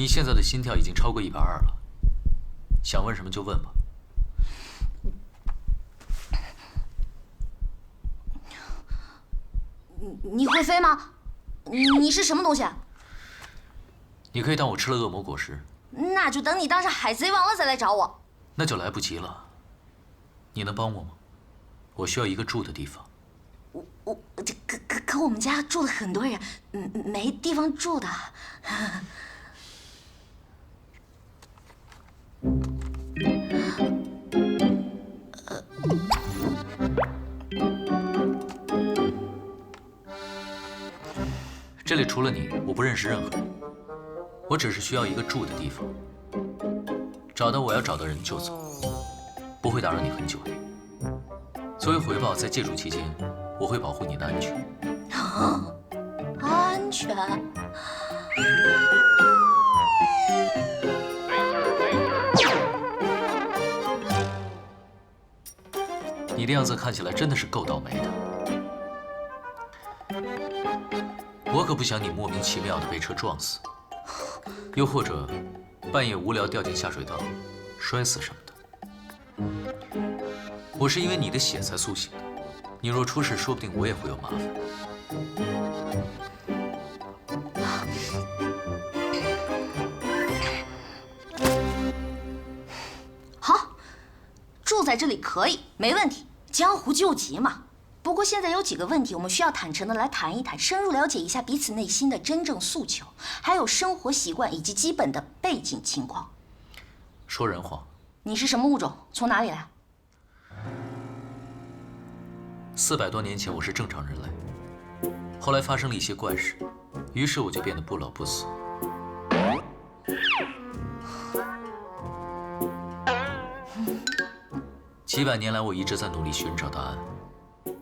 你现在的心跳已经超过120了，想问什么就问吧。你会飞吗？你是什么东西？你可以当我吃了恶魔果实。那就等你当上海贼王了再来找我。那就来不及了。你能帮我吗？我需要一个住的地方。可我们家住了很多人，没地方住的。这里除了你，我不认识任何人。我只是需要一个住的地方。找到我要找的人就走，不会打扰你很久的。作为回报，在借住期间，我会保护你的安全。安全？你的样子看起来真的是够倒霉的。我可不想你莫名其妙的被车撞死，又或者半夜无聊掉进下水道，摔死什么的。我是因为你的血才苏醒的，你若出事，说不定我也会有麻烦。好，住在这里可以，没问题，江湖救急嘛。不过现在有几个问题，我们需要坦诚的来谈一谈，深入了解一下彼此内心的真正诉求，还有生活习惯以及基本的背景情况。说人话。你是什么物种？从哪里来？400多年前我是正常人类，后来发生了一些怪事，于是我就变得不老不死。几百年来，我一直在努力寻找答案。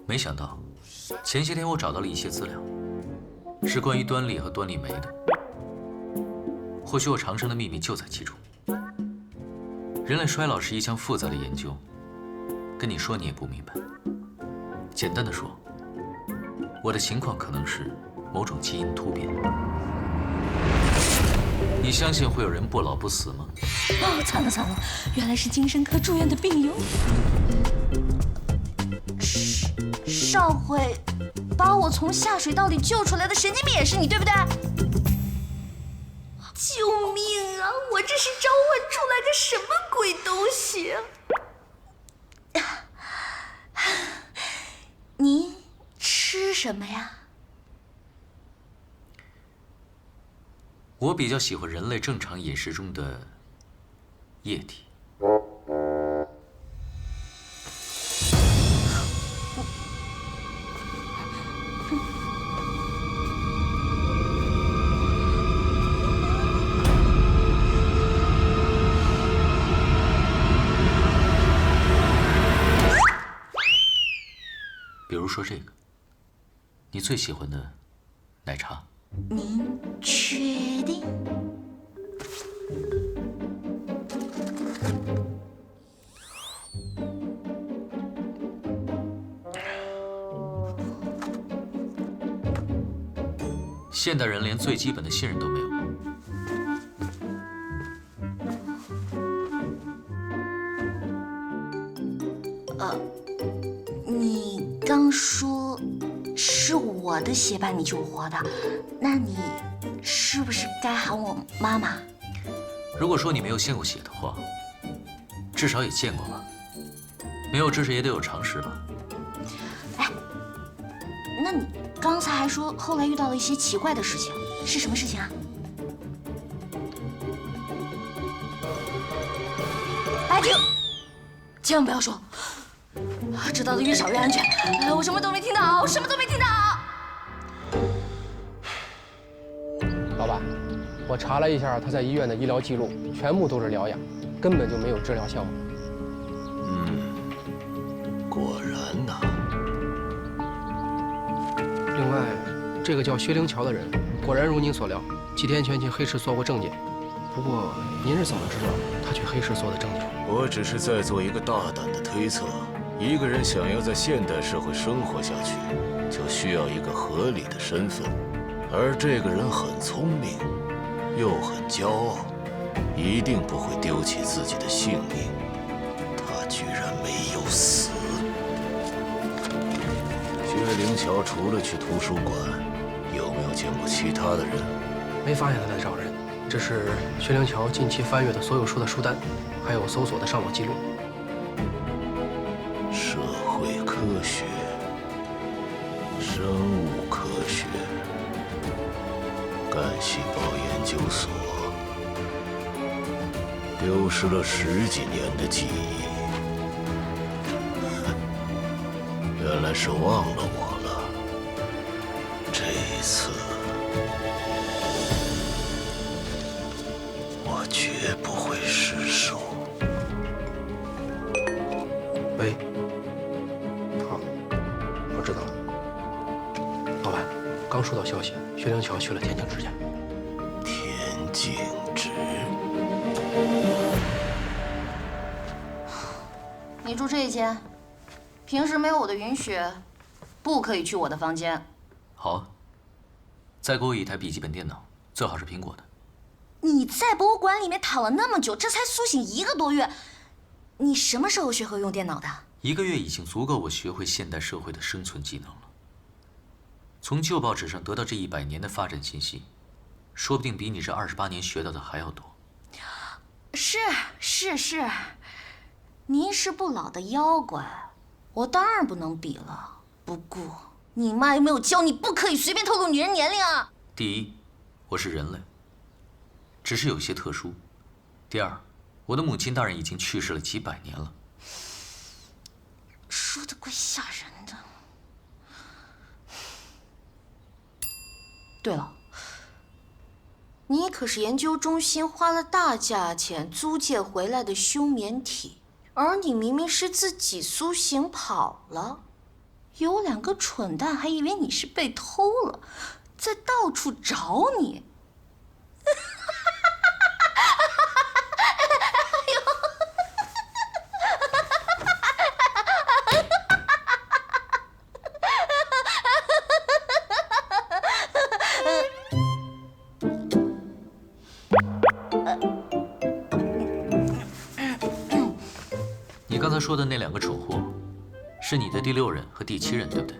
没想到，前些天我找到了一些资料，是关于端粒和端粒酶的。或许我长生的秘密就在其中。人类衰老是一项复杂的研究，跟你说你也不明白。简单的说，我的情况可能是某种基因突变。你相信会有人不老不死吗？哦，惨了惨了，原来是精神科住院的病友。上回把我从下水道里救出来的神经病也是你，对不对？救命啊！我这是召唤出来个什么鬼东西啊？您吃什么呀？我比较喜欢人类正常饮食中的液体。比如说这个，你最喜欢的奶茶。您确定？现代人连最基本的信任都没有。你刚说是我的血把你救活的，那你是不是该喊我妈妈？如果说你没有献过血的话，至少也见过吧？没有知识也得有常识吧？哎，那你刚才还说后来遇到了一些奇怪的事情，是什么事情啊？白听，千万不要说，知道的越少越安全。我什么都没听到，我什么都没听到。老板，我查了一下他在医院的医疗记录，全部都是疗养，根本就没有治疗效果。果然呐。另外，这个叫薛灵桥的人，果然如您所料，几天前去黑市做过证件。不过，您是怎么知道他去黑市做的证件？我只是在做一个大胆的推测。一个人想要在现代社会生活下去，就需要一个合理的身份，而这个人很聪明，又很骄傲，一定不会丢弃自己的性命。他居然没有死。薛灵桥除了去图书馆，有没有见过其他的人？没发现他在找人，这是薛灵桥近期翻阅的所有书的书单，还有搜索的上网记录。社会科学、生物科学、干细胞研究所，丢失了10几年的记忆。原来是忘了我了。这一次，我绝不会失手。喂，好，我知道了。老板，刚收到消息，薛灵桥去了田径之家。田径之，你住这一间，平时没有我的允许，不可以去我的房间。好啊，再给我一台笔记本电脑，最好是苹果的。你在博物馆里面躺了那么久，这才苏醒1个多月，你什么时候学会用电脑的？1个月已经足够我学会现代社会的生存技能了。从旧报纸上得到这100年的发展信息，说不定比你这28年学到的还要多。是，您是不老的妖怪，我当然不能比了。不过，你妈有没有教你不可以随便透露女人年龄啊？第一，我是人类，只是有些特殊。第二，我的母亲大人已经去世了几百年了。说的怪吓人的。对了，你可是研究中心花了大价钱租借回来的休眠体，而你明明是自己苏醒跑了，有2个蠢蛋还以为你是被偷了，在到处找你。你刚才说的那2个蠢货，是你的第6任和第7任，对不对？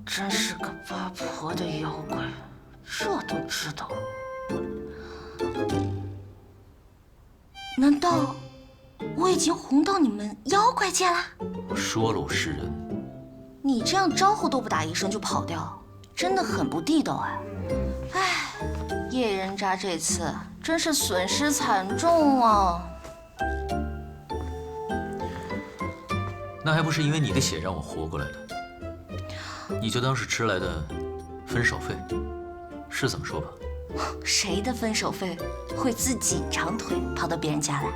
真是个八婆的妖怪，这都知道。难道我已经红到你们妖怪界了？我说了，我是人。你这样招呼都不打一声就跑掉，真的很不地道哎。唉，叶人渣这次真是损失惨重啊。那还不是因为你的血让我活过来的？你就当是迟来的分手费，是这么说吧？谁的分手费会自己长腿跑到别人家来？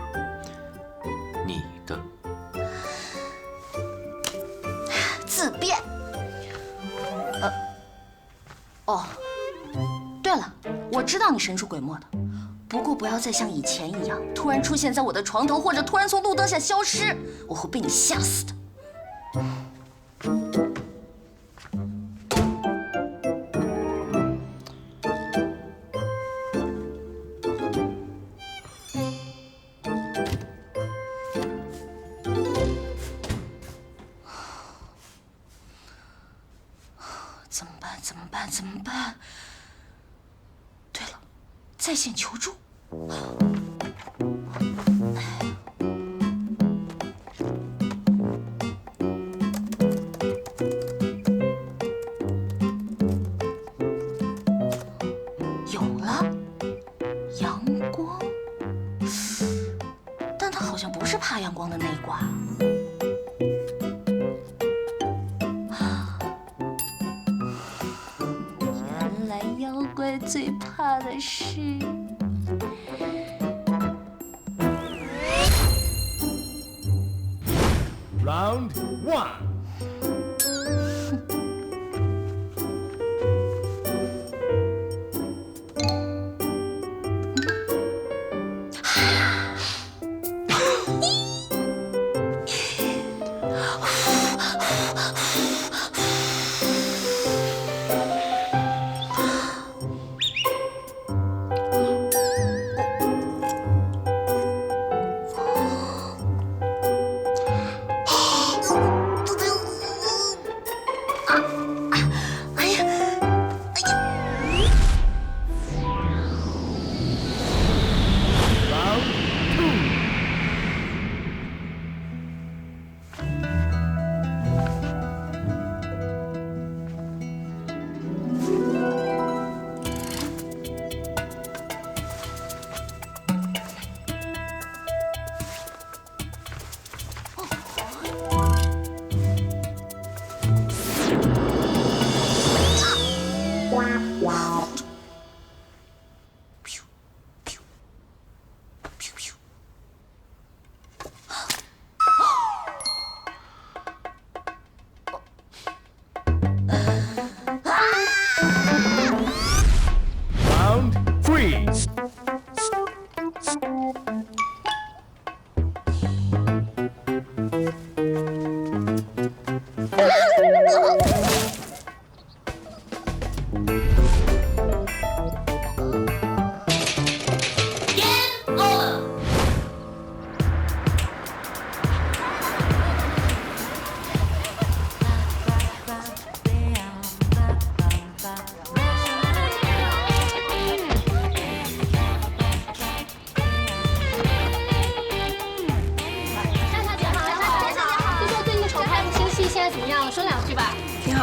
你的。自辩。哦，对了，我知道你神出鬼没的，不过不要再像以前一样，突然出现在我的床头，或者突然从路灯下消失，我会被你吓死的。怎么办？对了，在线求助。有了，阳光，但他好像不是怕阳光的那一挂。最怕的是Round 1。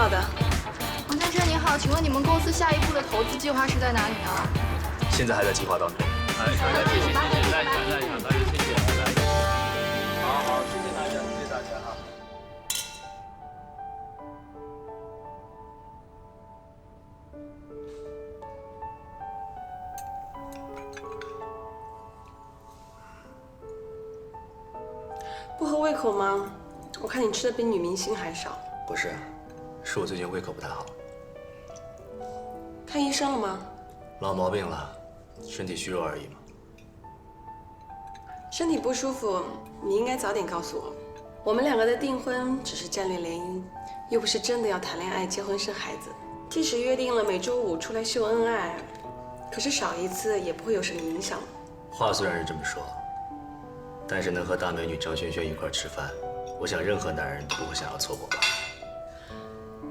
好的。王先生您好，请问你们公司下一步的投资计划是在哪里啊？现在还在计划当中。谢谢，谢谢大家。好，谢谢大家，谢谢大家哈。不合胃口吗？我看你吃的比女明星还少。不是，是我最近胃口不太好。看医生了吗？老毛病了，身体虚弱而已嘛。身体不舒服，你应该早点告诉我。我们两个的订婚只是战略联姻，又不是真的要谈恋爱、结婚、生孩子。即使约定了每周5出来秀恩爱，可是少一次也不会有什么影响。话虽然是这么说，但是能和大美女张萱萱一块吃饭，我想任何男人都不会想要错过吧。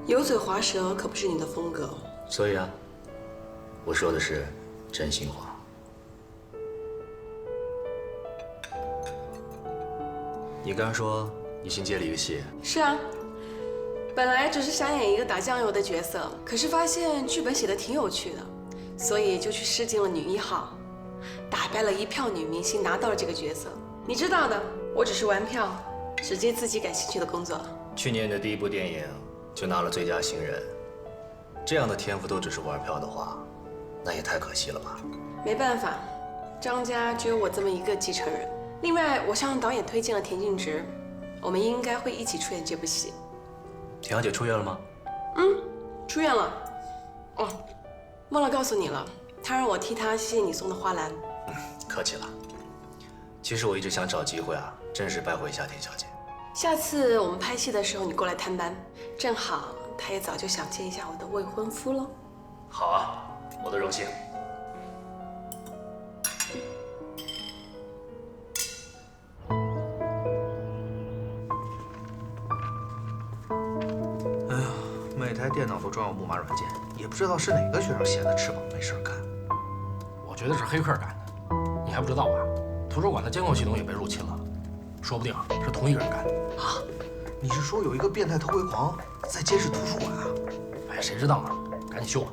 油嘴滑舌可不是你的风格。所以啊，我说的是真心话。你刚刚说你新接了一个戏。是啊，本来只是想演一个打酱油的角色，可是发现剧本写的挺有趣的，所以就去试镜了女1号，打败了一票女明星，拿到了这个角色。你知道的，我只是玩票，只接自己感兴趣的工作。去年的第一部电影就拿了最佳新人，这样的天赋都只是玩票的话，那也太可惜了吧。没办法，张家只有我这么一个继承人。另外，我向导演推荐了田径直，我们应该会一起出演这部戏。田小姐出院了吗？出院了。哦，忘了告诉你了，她让我替她谢谢你送的花篮。客气了。其实我一直想找机会啊，正式拜会一下田小姐。下次我们拍戏的时候，你过来探班，正好她也早就想见一下我的未婚夫了。好啊，我的荣幸。哎呀，每台电脑都装有木马软件，也不知道是哪个学生闲的吃饱没事干。我觉得是黑客干的，你还不知道啊？图书馆的监控系统也被入侵了，说不定是同一个人干的。啊？你是说有一个变态偷窥狂在监视图书馆啊？哎，谁知道呢？赶紧修啊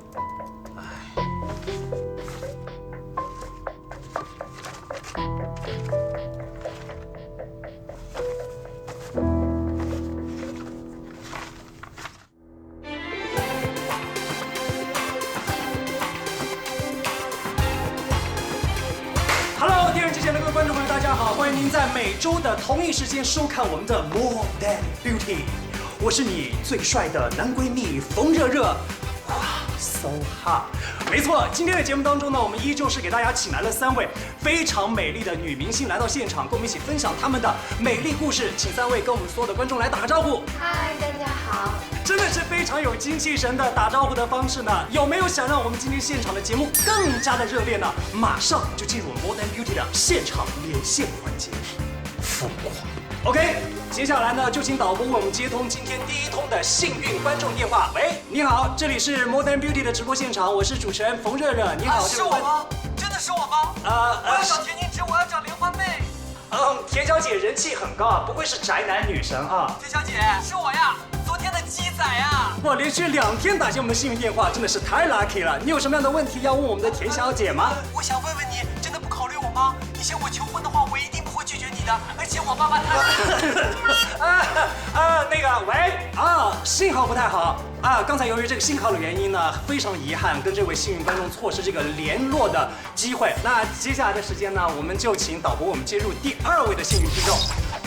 ！Hello， 电视机前的各位观众朋友，大家好，欢迎您在每周的同一时间收看我们的 More Than Beauty。我是你最帅的男闺蜜冯热热，哇 ，so hot。没错，今天的节目当中呢，我们依旧是给大家请来了3位非常美丽的女明星来到现场，跟我们一起分享她们的美丽故事。请3位跟我们所有的观众来打个招呼。嗨，大家好。真的是非常有精气神的打招呼的方式呢。有没有想让我们今天现场的节目更加的热烈呢？马上就进入我们 More Than Beauty 的现场连线环节，疯狂。OK， 接下来呢，就请导播为我们接通今天第1通的幸运观众电话。喂，你好，这里是 More Than Beauty 的直播现场，我是主持人冯热热。你好，是我吗？真的是我吗？我要找田径直，我要找莲花妹。田小姐人气很高啊，不愧是宅男女神啊。田小姐，是我呀，昨天的鸡仔啊。哇，连续2天打进我们的幸运电话，真的是太 lucky 了。你有什么样的问题要问我们的田小姐吗？我想问问你，真的不考虑我吗？你向我求婚的话，我一定不会拒绝你的。而且我爸爸他……信号不太好啊。刚才由于这个信号的原因呢，非常遗憾跟这位幸运观众错失这个联络的机会。那接下来的时间呢，我们就请导播我们接入第2位的幸运听众。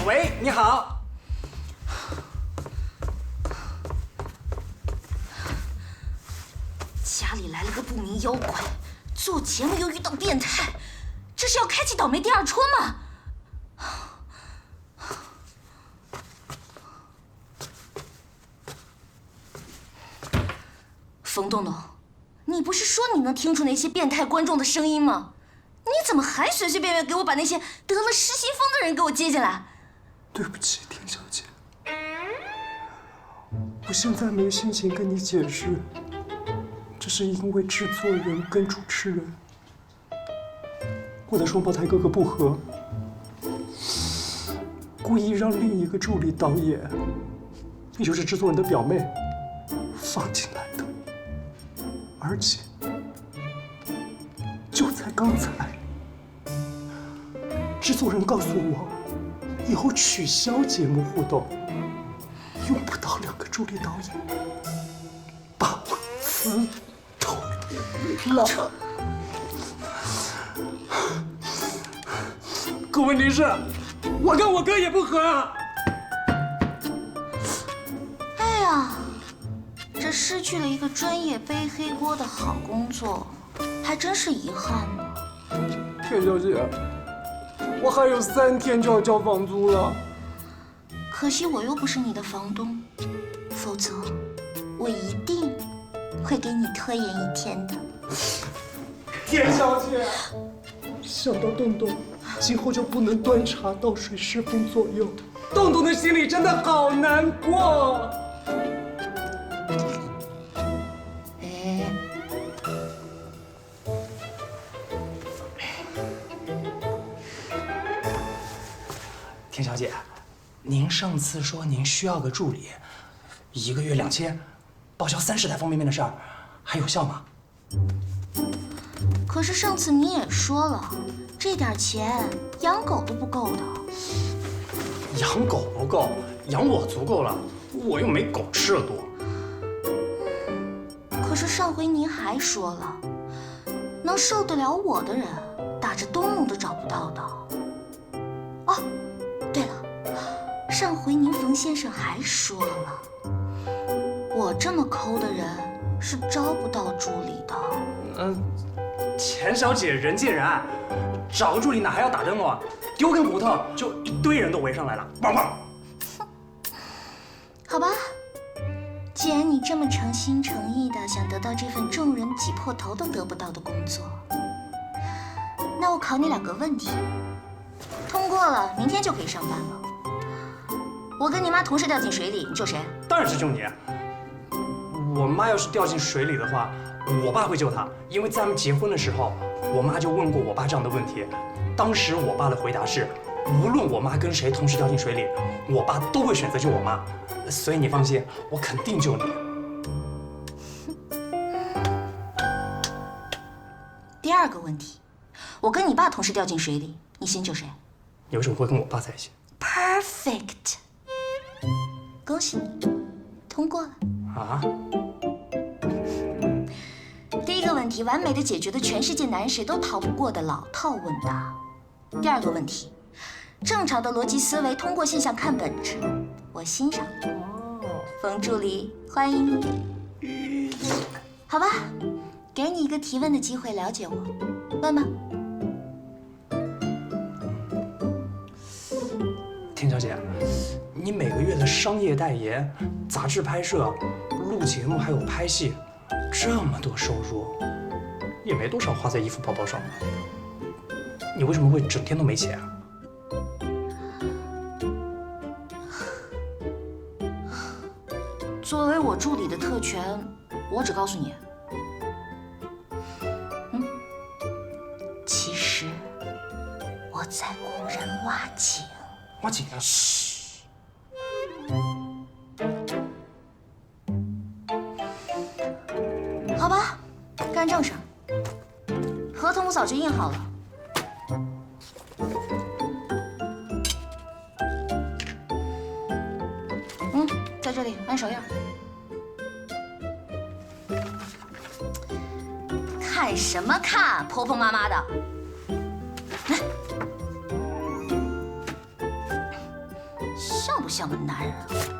喂，你好。家里来了个不明妖怪，做节目又遇到变态，这是要开启倒霉第2春吗？冯东东，你不是说你能听出那些变态观众的声音吗？你怎么还随随便便给我把那些得了失心疯的人给我接进来？对不起，田小姐，我现在没心情跟你解释，这是因为制作人跟主持人，我的双胞胎哥哥不和，故意让另一个助理导演，也就是制作人的表妹，放进来的，而且就在刚才，制作人告诉我，以后取消节目互动，用不到2个助理导演，把我辞退了。可问题是，我跟我哥也不和啊。哎呀，这失去了一个专业背黑锅的好工作，还真是遗憾呢。田小姐，我还有3天就要交房租了。可惜我又不是你的房东，否则我一定会给你拖延1天的。田小姐，想到洞洞今后就不能端茶倒水10分左右，洞洞的心里真的好难过。田小姐，您上次说您需要个助理，1个月2000，报销30台方便面的事儿，还有效吗？可是上次你也说了，这点钱养狗都不够的。养狗不够，养我足够了，我又没狗吃的多。可是上回您还说了，能受得了我的人，打着东东都找不到的。哦，对了，上回您冯先生还说了，我这么抠的人是招不到助理的。钱小姐人见人爱，找个助理哪还要打灯笼啊？丢根骨头就一堆人都围上来了，汪汪！好吧，既然你这么诚心诚意的想得到这份众人挤破头都得不到的工作，那我考你2个问题，通过了，明天就可以上班了。我跟你妈同时掉进水里，你救谁？当然是救你。我妈要是掉进水里的话，我爸会救她，因为在他们结婚的时候，我妈就问过我爸这样的问题。当时我爸的回答是，无论我妈跟谁同时掉进水里，我爸都会选择救我妈。所以你放心，我肯定救你。第2个问题，我跟你爸同时掉进水里，你先救谁？你为什么会跟我爸在一起？ Perfect， 恭喜你，通过了。啊？第1个问题，完美的解决了全世界男人谁都逃不过的老套问答。第2个问题，正常的逻辑思维，通过现象看本质，我欣赏。冯助理，欢迎你。好吧，给你一个提问的机会，了解我，问吧。田小姐，你每个月的商业代言、杂志拍摄、录节目还有拍戏，这么多收入，也没多少花在衣服包包上吧？你为什么会整天都没钱啊？作为我助理的特权，我只告诉你，其实我在雇人挖井。挖井啊！嘘。好吧，干正事儿。合同我早就印好了。在这里按手印。看什么看，婆婆妈妈的。来，像不像个男人啊？